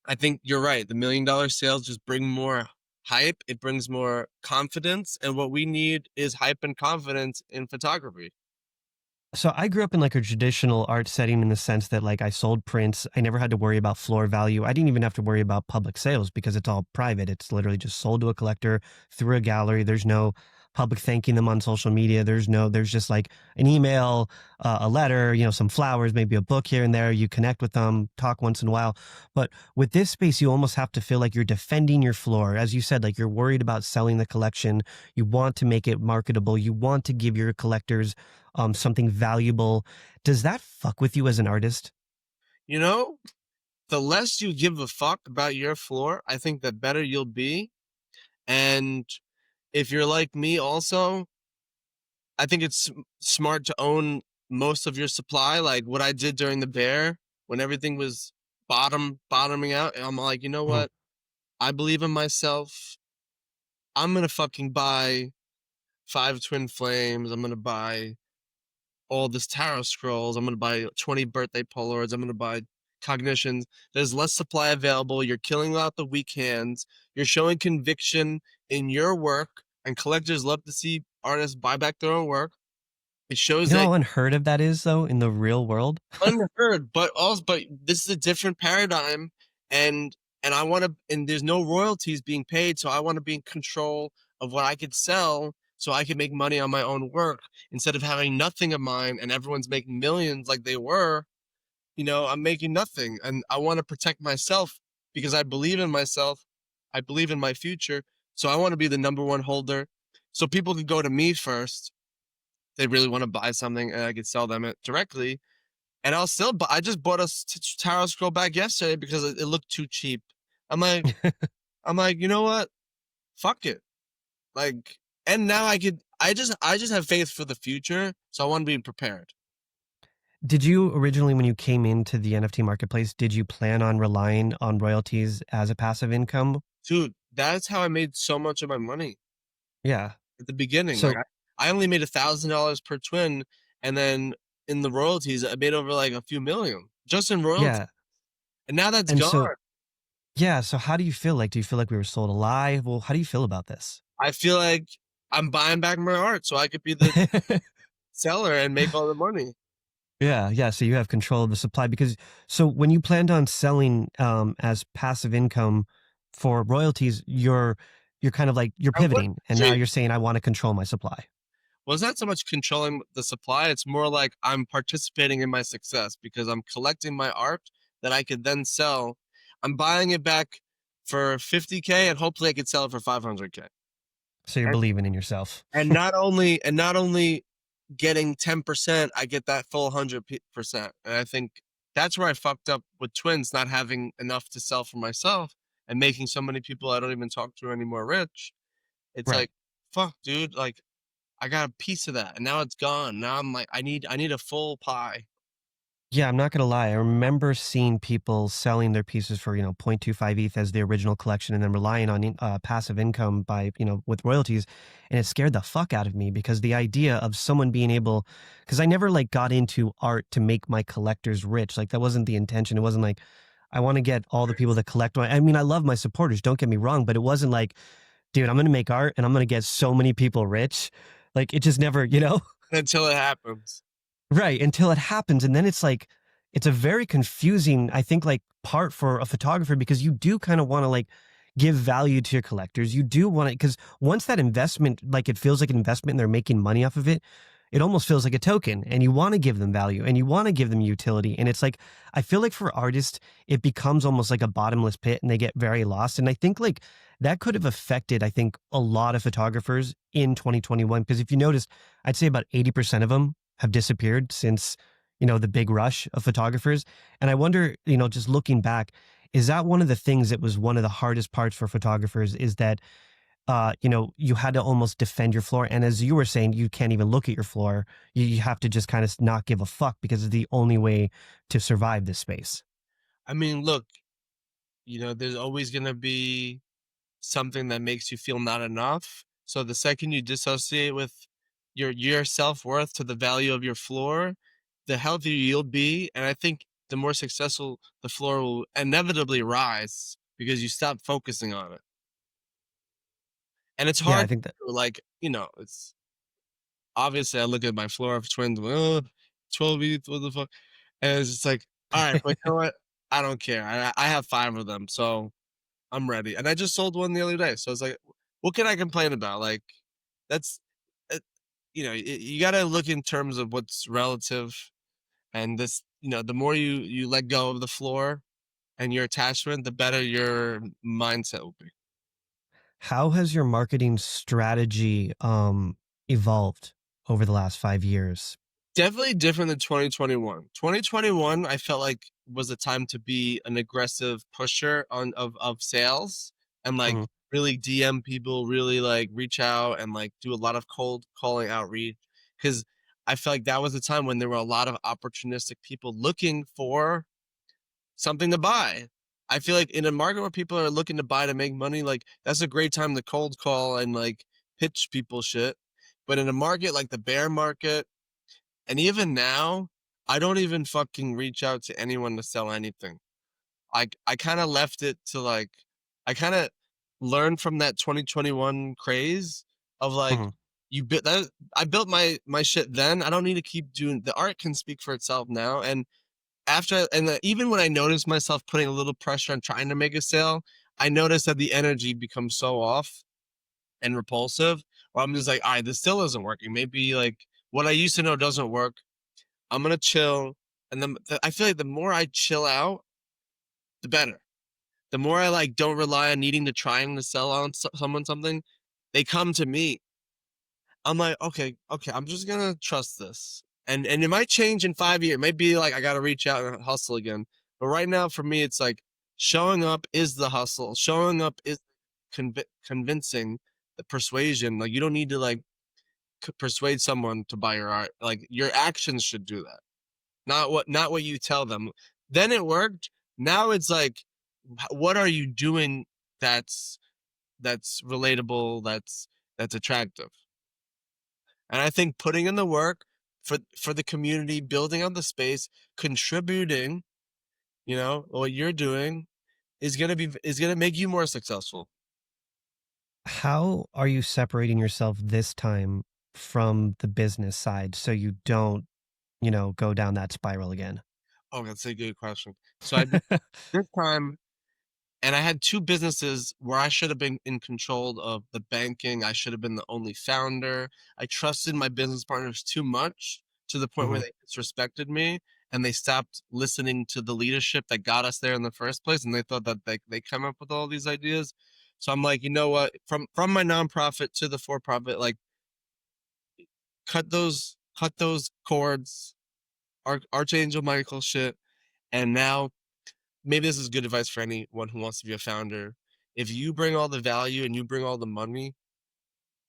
I think you're right. The $1 million sales just bring more hype. It brings more confidence, and what we need is hype and confidence in photography. So I grew up in, like, a traditional art setting, in the sense that, like, I sold prints. I never had to worry about floor value. I didn't even have to worry about public sales, because it's all private. It's literally just sold to a collector through a gallery. There's no public thanking them on social media. There's just like an email, a letter, some flowers, maybe a book here and there. You connect with them, talk once in a while. But with this space, you almost have to feel like you're defending your floor. As you said, like, you're worried about selling the collection. You want to make it marketable. You want to give your collectors something valuable. Does that fuck with you as an artist? You know, the less you give a fuck about your floor, I think the better you'll be. And if you're like me also, I think it's smart to own most of your supply. Like what I did during the bear, when everything was bottoming out, I'm like, you know Mhm. what? I believe in myself. I'm gonna fucking buy 5 twin flames. I'm gonna buy all this tarot scrolls. I'm gonna buy 20 birthday Polaroids. I'm gonna buy cognitions. There's less supply available. You're killing out the weak hands. You're showing conviction in your work, and collectors love to see artists buy back their own work. It You shows know that how unheard of that is, though, in the real world? unheard, but this is a different paradigm. and I want to, and there's no royalties being paid, so I want to be in control of what I could sell, so I could make money on my own work instead of having nothing of mine and everyone's making millions like they were. I'm making nothing, and I want to protect myself because I believe in myself. I believe in my future, so I want to be the number one holder, so people can go to me first. They really want to buy something, and I could sell them it directly. And I'll still buy. I just bought a tarot scroll back yesterday because it looked too cheap. I'm like, you know what? Fuck it. Like, and now I could. I just have faith for the future, so I want to be prepared. Did you originally, when you came into the NFT marketplace, did you plan on relying on royalties as a passive income? Dude, that's how I made so much of my money Yeah. at the beginning. Like, So, I only made $1,000 per twin, and then in the royalties, I made over like a few million just in royalties. yeah. And now that's And gone. so, yeah. So, how do you feel? Like, do you feel like we were sold a lie? Well, how do you feel about this? I feel like I'm buying back my art so I could be the seller and make all the money. Yeah, yeah. So you have control of the supply because so when you planned on selling as passive income for royalties, you're kind of like you're I would pivoting and now say, you're saying I want to control my supply. well, it's not so much controlling the supply. It's more like I'm participating in my success because I'm collecting my art that I could then sell. I'm buying it back for 50K and hopefully I could sell it for 500K. So you're And believing in yourself. not only getting 10%, I get that full 100%. And I think that's where I fucked up with twins, not having enough to sell for myself and making so many people I don't even talk to anymore rich. It's Right. like, fuck, dude, like I got a piece of that and now it's gone. Now I'm like, I need a full pie. Yeah, I'm not gonna lie. I remember seeing people selling their pieces for 0.25 ETH as the original collection, and then relying on passive income by with royalties, and it scared the fuck out of me because the idea of someone being able, because I never like got into art to make my collectors rich. Like that wasn't the intention. It wasn't like I want to get all the people that collect. I mean, I love my supporters. Don't get me wrong, but it wasn't like, dude, I'm gonna make art and I'm gonna get so many people rich. Like it just never. Until it happens. Right, until it happens, and then it's like it's a very confusing, I think, like, part for a photographer because you do kinda wanna, like, give value to your collectors. You do wanna because once that investment like, it feels like an investment and they're making money off of it, it almost feels like a token, and you wanna give them value, and you wanna give them utility, and it's like I feel like for artists, it becomes almost like a bottomless pit, and they get very lost, and I think, like, that could have affected, I think, a lot of photographers in 2021 because if you notice, I'd say about 80% of them have disappeared since the big rush of photographers. And I wonder, just looking back, is that one of the things that was one of the hardest parts for photographers is that you had to almost defend your floor, and as you were saying, you can't even look at your floor. You have to just kind of not give a fuck because it's the only way to survive this space. I mean, look, there's always going to be something that makes you feel not enough. So the second you dissociate with your self-worth to the value of your floor, the healthier you'll be. And I think the more successful the floor will inevitably rise because you stop focusing on it. And it's Yeah, I hard think that. to, like, it's obviously I look at my floor of twins, oh, 12 ETH, what the fuck? And it's just like, all right, but you know what? I don't care. I have 5 of them. So I'm ready. And I just sold one the other day. So it's like, what can I complain about? Like, that's, uh, you got to look in terms of what's relative. And this, the more you let go of the floor and your attachment, the better your mindset will be. How has your marketing strategy evolved over the last 5 years? Definitely different than 2021. 2021, I felt like was a time to be an aggressive pusher of sales and like Mhm. really DM people, really like reach out and like do a lot of cold calling outreach because I felt like that was the time when there were a lot of opportunistic people looking for something to buy. I feel like in a market where people are looking to buy to make money, like that's a great time to cold call and like pitch people shit. But in a market like the bear market, and even now, I don't even fucking reach out to anyone to sell anything. I kind of left it to like, I kind of learned from that 2021 craze of like, Mhm. you built that. I built my shit then. I don't need to keep doing the art can speak for itself now. And after, and even when I noticed myself putting a little pressure on trying to make a sale, I noticed that the energy becomes so off and repulsive. Where I'm just like, all right, this still isn't working. Maybe like what I used to know doesn't work. I'm gonna chill, and then I feel like the more I chill out, the better. The more I like don't rely on needing to trying to sell on someone something, they come to me. I'm like, okay, okay, I'm just gonna trust this, and it might change in 5 years. It might be like I gotta reach out and hustle again. But right now, for me, it's like showing up is the hustle. Showing up is convincing, the persuasion. Like you don't need to like persuade someone to buy your art. Like your actions should do that, not what you tell them. Then it worked. Now it's like, what are you doing that's relatable, that's attractive? And I think putting in the work for the community, building on the space, contributing, what you're doing is gonna make you more successful. How are you separating yourself this time from the business side so you don't, go down that spiral again? Oh, that's a good question. So I this time, and I had two businesses where I should have been in control of the banking. I should have been the only founder. I trusted my business partners too much to the point where Hmm. they disrespected me and they stopped listening to the leadership that got us there in the first place. And they thought that they come up with all these ideas. So I'm like, you know what? From my nonprofit to the for profit, like cut those cords, Archangel Michael shit. And now maybe this is good advice for anyone who wants to be a founder. If you bring all the value and you bring all the money,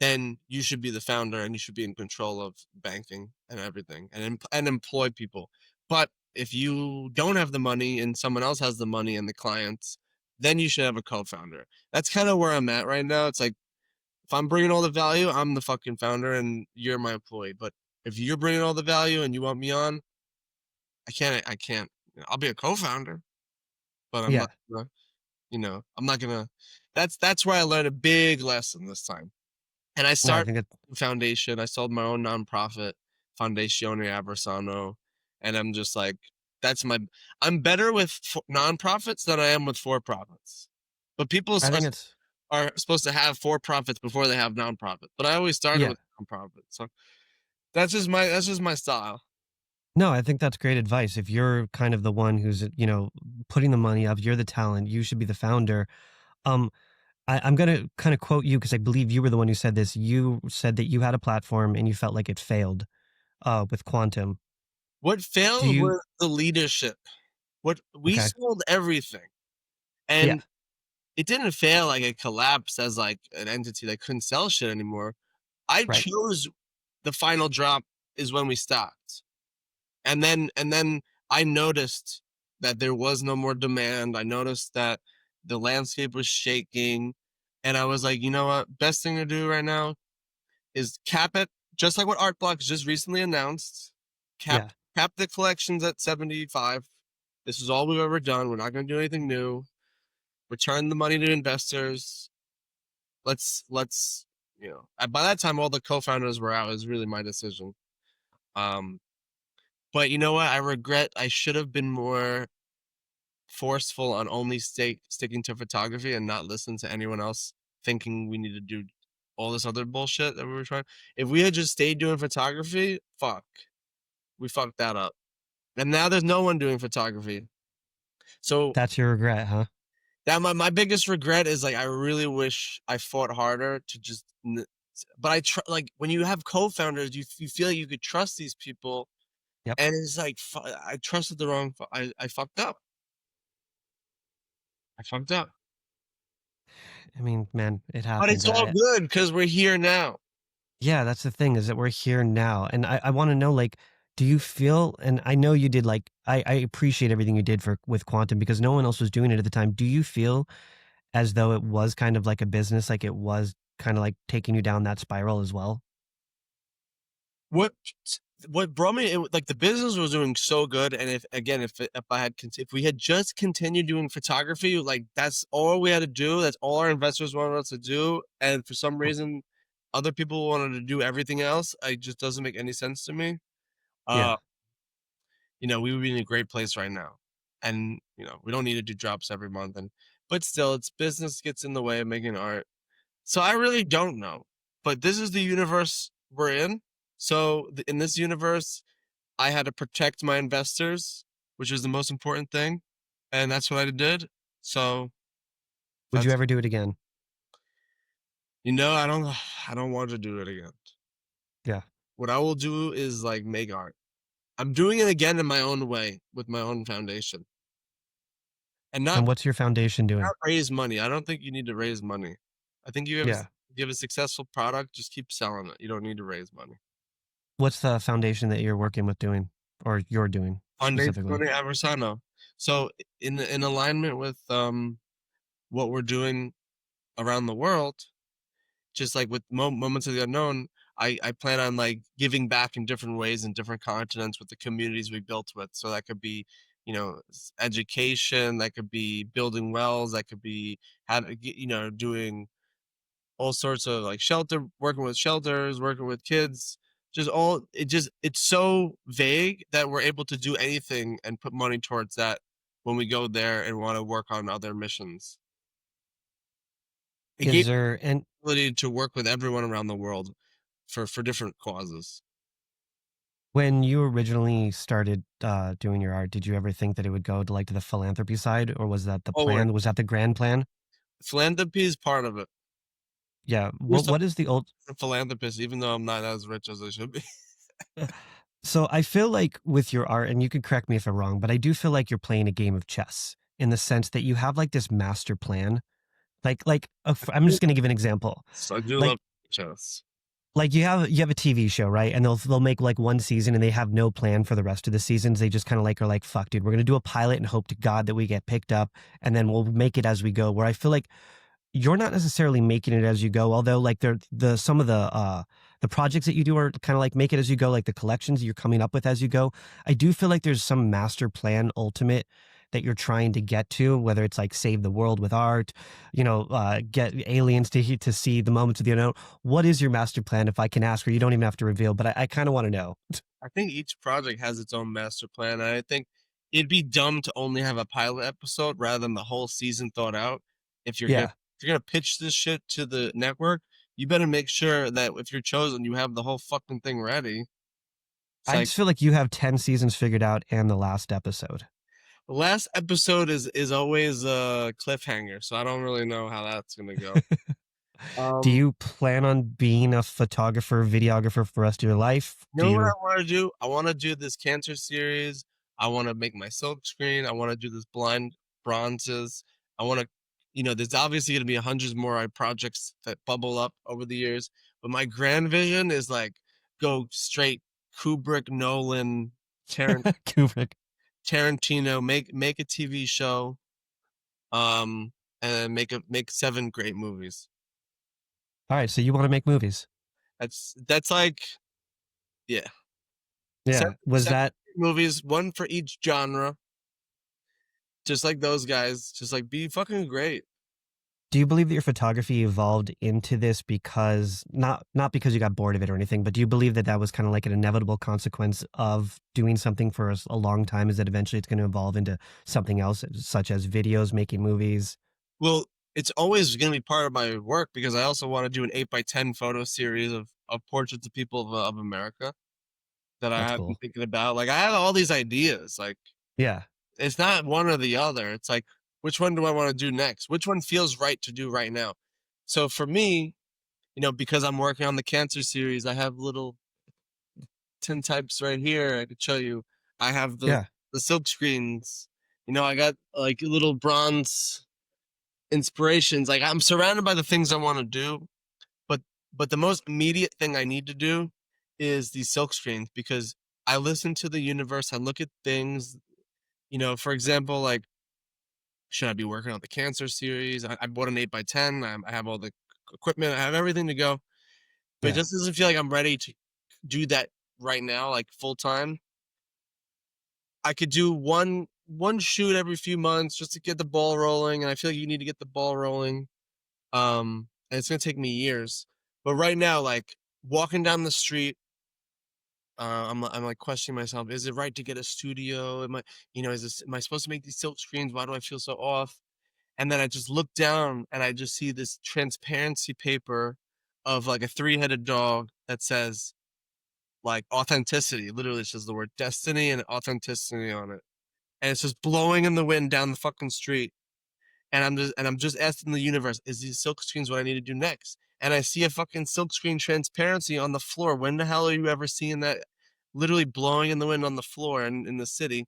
then you should be the founder and you should be in control of banking and everything and employ people. But if you don't have the money and someone else has the money and the clients, then you should have a co-founder. That's kind of where I'm at right now. It's like if I'm bringing all the value, I'm the fucking founder and you're my employee. But if you're bringing all the value and you want me on, I can't. I'll be a co-founder, but I'm Yeah. not I'm not gonna. That's where I learned a big lesson this time. And I No, I started think it, a foundation. I started my own nonprofit, Fondazione Aversano, and I'm just like, that's my. I'm better with nonprofits than I am with for profits. But people I think it's, are supposed to have for profits before they have nonprofits. But I always started yeah. with nonprofit, so that's just my style. No, I think that's great advice. If you're kind of the one who's, putting the money up, you're the talent, you should be the founder. Um, I'm going to kind of quote you because I believe you were the one who said this. You said that you had a platform and you felt like it failed with Quantum. What Do failed you, was the leadership. What we okay. sold everything, Yeah. and it didn't fail like it collapsed as like an entity that couldn't sell shit anymore. I Right. chose the final drop is when we stopped. And then I noticed that there was no more demand. I noticed that the landscape was shaking. And I was like, you know what? Best thing to do right now is cap it, just like what Art Blocks just recently announced. Cap Yeah. cap the collections at 75. This is all we've ever done. We're not gonna do anything new. Return the money to investors. Let's by that time all the co-founders were out. It was really my decision. Um, but you know what? I regret I should have been more forceful on only sticking to photography and not listen to anyone else thinking we need to do all this other bullshit that we were trying. If we had just stayed doing photography, we fucked that up. And now there's no one doing photography. So That's your regret, huh? that my biggest regret is like I really wish I fought harder to just but like when you have co-founders, you feel like you could trust these people, Yep. and it's like I trusted the wrong. I fucked up. I fucked up. I mean, man, it But happens. it's all good because we're here now. Yeah, that's the thing is that we're here now. And I want to know, like, do you feel, and I know you did, like, I appreciate everything you did for with Quantum because no one else was doing it at the time. Do you feel as though it was kind of like a business, like it was kind of like taking you down that spiral as well? What what brought me like the business was doing so good, and if we had just continued doing photography, like that's all we had to do. That's all our investors wanted us to do, and for some Mm. reason, other people wanted to do everything else. It just doesn't make any sense to me. Yeah. Uh, we would be in a great place right now. And we don't need to do drops every month, and but still, it's business gets in the way of making art. So I really don't know, but this is the universe we're in. So in this universe, I had to protect my investors, which is the most important thing, and that's what I did. So Would you that's ever do it again? I don't want to do it again. Yeah. What I will do is like make art. I'm doing it again in my own way with my own foundation, and And not what's your foundation doing? raise money. I don't think you need to raise money. I think Yeah. you have a successful product, just keep selling it. You don't need to raise money. What's the foundation that you're working with doing or you're doing specifically? Foundation Aversano. So in alignment with what we're doing around the world, just like with moments of the unknown, I plan on like giving back in different ways in different continents with the communities we built with. So that could be, education, that could be building wells, that could be doing all sorts of like working with shelters, working with kids. It's so vague that we're able to do anything and put money towards that when we go there and want to work on other missions. It gave Is there and the ability to work with everyone around the world for different causes. when you originally started doing your art, did you ever think that it would go to like to the philanthropy side, or was that the Always. plan? Was that the grand plan? Philanthropy is part of it. Yeah. We're What still what is the old a philanthropist, even though I'm not as rich as I should be. So I feel like with your art, and you could correct me if I'm wrong, but I do feel like you're playing a game of chess in the sense that you have like this master plan. I'm just going to give an example. So I do Like love chess. like you have a TV show, right? And they'll make like one season and they have no plan for the rest of the seasons. They just kind of like are like, fuck, dude, we're gonna do a pilot and hope to God that we get picked up, and then we'll make it as we go. Where I feel like you're not necessarily making it as you go, although like the some of the projects that you do are kind of like make it as you go, like the collections you're coming up with as you go. I do feel like there's some master plan ultimate that you're trying to get to, whether it's like save the world with art, get aliens to see the moments of the unknown. What is your master plan, if I can ask, or you don't even have to reveal, but I kind of want to know. I think each project has its own master plan, and I think it'd be dumb to only have a pilot episode rather than the whole season thought out. If you're gonna Yeah. if you're gonna pitch this shit to the network, you better make sure that if you're chosen, you have the whole fucking thing ready. It's I like just feel like you have 10 seasons figured out and the last episode. the last episode is always a cliffhanger, so I don't really know how that's gonna go. Do Um, you plan on being a photographer, videographer for the rest of your life? you Do know what I you? want to do? I want to do this cancer series. I want to make my silk screen. I want to do this blind bronzes. I want to, there's obviously going to be hundreds more projects that bubble up over the years. But my grand vision is like go straight Kubrick, Nolan, Kubrick. Tarantino, make a TV show, um, and make 7 great movies. All right, so you want to make movies? That's like, yeah, Yeah. seven, Was seven that? movies, one for each genre, just like those guys. Just like be fucking great. Do you believe that your photography evolved into this because not because you got bored of it or anything, but do you believe that that was kind of like an inevitable consequence of doing something for a long time? Is that eventually it's going to evolve into something else, such as videos, making movies? Well, it's always going to be part of my work because I also want to do an 8x10 photo series of portraits of people of America that I That's have been cool. thinking about. Like I have all these ideas. Like Yeah. it's not one or the other. It's like which one do I want to do next? Which one feels right to do right now? So for me, because I'm working on the cancer series, I have little tintypes right here. I could show you. I have the Yeah. the silk screens. I got like little bronze inspirations. Like I'm surrounded by the things I want to do, but the most immediate thing I need to do is these silk screens because I listen to the universe. I look at things. For example, like should I be working on the cancer series? I bought an 8x10. I have all the equipment. I have everything to go, but it Yeah. just doesn't feel like I'm ready to do that right now, like full time. I could do one shoot every few months just to get the ball rolling, and I feel like you need to get the ball rolling. And it's gonna take me years. But right now, like walking down the street, I'm like questioning myself. Is it right to get a studio? Am I, am I supposed to make these silk screens? Why do I feel so off? And then I just look down and I just see this transparency paper of like a three-headed dog that says like authenticity. Literally, it says the word destiny and authenticity on it, and it's just blowing in the wind down the fucking street. And I'm just asking the universe, is these silk screens what I need to do next? And I see a fucking silk screen transparency on the floor. When the hell are you ever seeing that? Literally blowing in the wind on the floor in the city.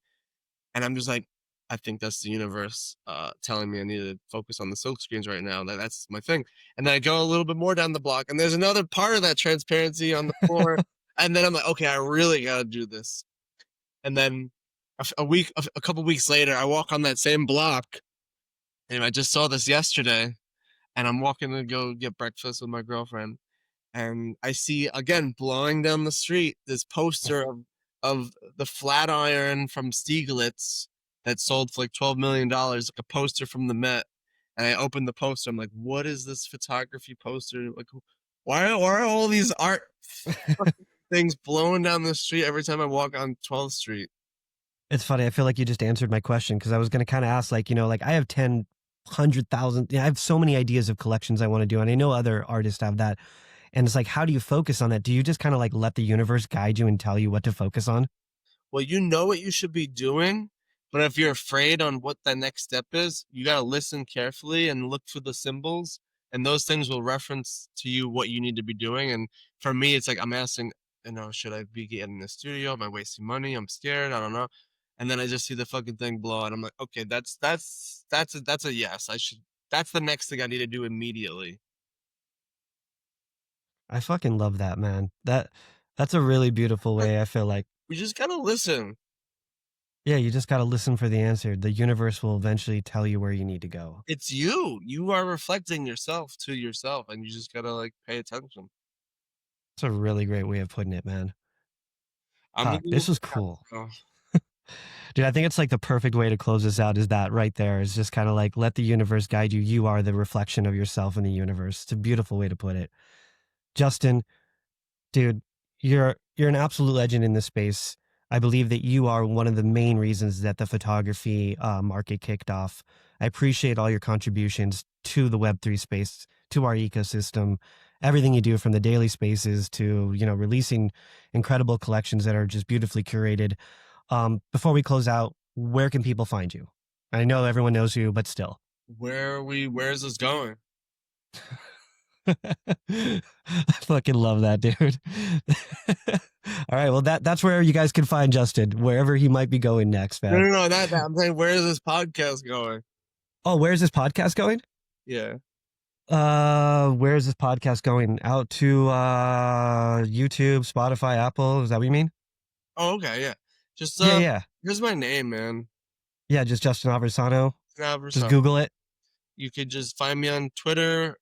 And I'm just like, I think that's the universe telling me I need to focus on the silk screens right now. That's my thing. And then I go a little bit more down the block, and there's another part of that transparency on the floor. And then I'm like, okay, I really gotta do this. And then a couple weeks later, I walk on that same block, and I just saw this yesterday. And I'm walking to go get breakfast with my girlfriend, and I see again blowing down the street this poster of the Flatiron from Stieglitz that sold for like $12 million, like a poster from the Met. And I opened the poster. I'm like, what is this photography poster? Like, why are all these art things blowing down the street every time I walk on 12th Street? It's funny. I feel like you just answered my question because I was going to kind of ask, like, like I have 10, 100,000. I have so many ideas of collections I want to do. And I know other artists have that. And it's like, how do you focus on that? Do you just kind of like let the universe guide you and tell you what to focus on? Well, you know what you should be doing, but if you're afraid on what the next step is, you got to listen carefully and look for the symbols, and those things will reference to you what you need to be doing. And for me, it's like I'm asking, should I be getting in the studio? Am I wasting money? I'm scared. I don't know. And then I just see the fucking thing blow, and I'm like, okay, that's a yes. I should. That's the next thing I need to do immediately. I fucking love that, man. That's a really beautiful way. I feel like, We just gotta listen. yeah, you just got to listen for the answer. The universe will eventually tell you where you need to go. It's you. You are reflecting yourself to yourself, and you just gotta like pay attention. It's a really great way of putting it, man. I'm gonna This look was at cool. now. Dude, I think it's like the perfect way to close this out is that right there is just kind of like let the universe guide you. You are the reflection of yourself in the universe. It's a beautiful way to put it. Justin, dude, you're an absolute legend in this space. I believe that you are one of the main reasons that the photography market kicked off. I appreciate all your contributions to the Web3 space, to our ecosystem, everything you do from the daily spaces to, releasing incredible collections that are just beautifully curated. Before we close out, where can people find you? I know everyone knows you, but still. Where is this going? I fucking love that, dude. All right, well that's where you guys can find Justin, wherever he might be going next, No, man. no, no, that I'm saying, where is this podcast going? Oh, where's this podcast going? Yeah. Where is this podcast going? Out to YouTube, Spotify, Apple. Is that what you mean? Oh, okay, yeah. Just Yeah. here's my name, man. Yeah, just Justin Aversano. Just Aversano. Google it. You could just find me on Twitter.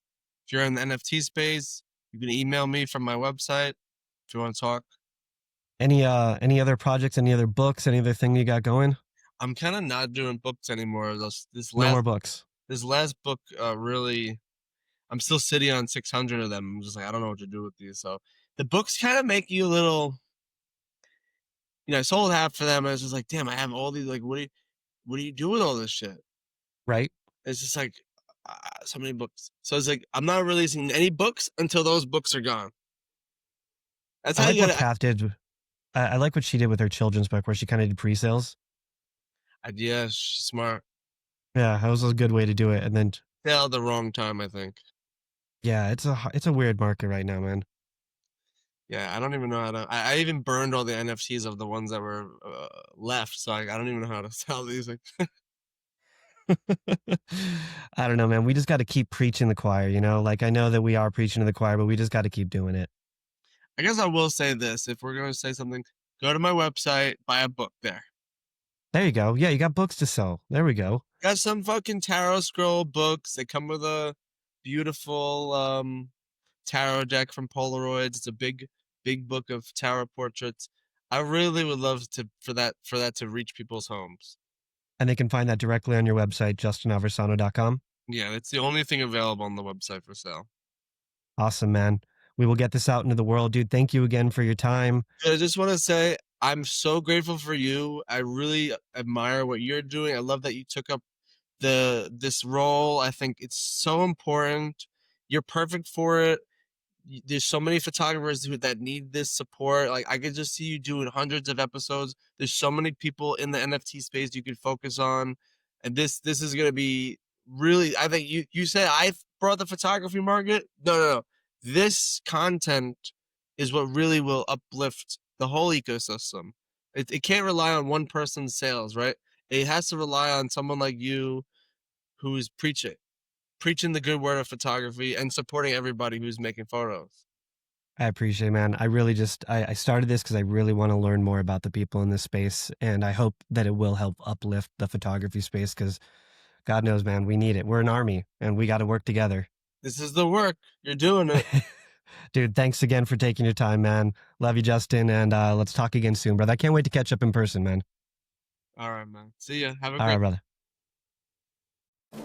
If you're in the NFT space, you can email me from my website if you want to talk. Any other projects, any other books, any other thing you got going? I'm kind of not doing books anymore. No more books. This last book really, I'm still sitting on 600 of them. I'm just like, I don't know what to do with these. So the books kind of make you a little, I sold half of them. I was just like, damn, I have all these. Like, what do you do with all this shit? Right. It's just like so many books. So it's like I'm not releasing any books until those books are gone. That's I how like you what gotta. Kath did. I like what she did with her children's book, where she kind of did pre-sales. Yeah, she's smart. Yeah, that was a good way to do it. And then, Sell the wrong time, I think. yeah, it's a weird market right now, man. Yeah, I don't even know how to. I even burned all the NFTs of the ones that were left, so I don't even know how to sell these. I don't know, man. We just got to keep preaching the choir, Like I know that we are preaching to the choir, but we just got to keep doing it. I guess I will say this: if we're going to say something, go to my website, buy a book there. There you go. Yeah, you got books to sell. There we go. Got some fucking tarot scroll books. They come with a beautiful tarot deck from Polaroids. It's a big book of tarot portraits. I really would love for that to reach people's homes. And they can find that directly on your website, justinaversano.com. Yeah, it's the only thing available on the website for sale. Awesome, man. We will get this out into the world, dude. Thank you again for your time. I just want to say I'm so grateful for you. I really admire what you're doing. I love that you took up this role. I think it's so important. You're perfect for it. There's so many photographers that need this support. Like I could just see you doing hundreds of episodes. There's so many people in the NFT space you could focus on, and this is gonna be really. I think you said I brought the photography market. No, no, no. This content is what really will uplift the whole ecosystem. It can't rely on one person's sales, right? It has to rely on someone like you who's preaching the good word of photography and supporting everybody who's making photos. I appreciate it, man. I really just I started this because I really want to learn more about the people in this space, and I hope that it will help uplift the photography space because God knows, man, we need it. We're an army, and we got to work together. This is the work. You're doing it. Dude, thanks again for taking your time, man. Love you, Justin, and let's talk again soon, brother. I can't wait to catch up in person, man. All right, man. See ya. Have a All right, great brother.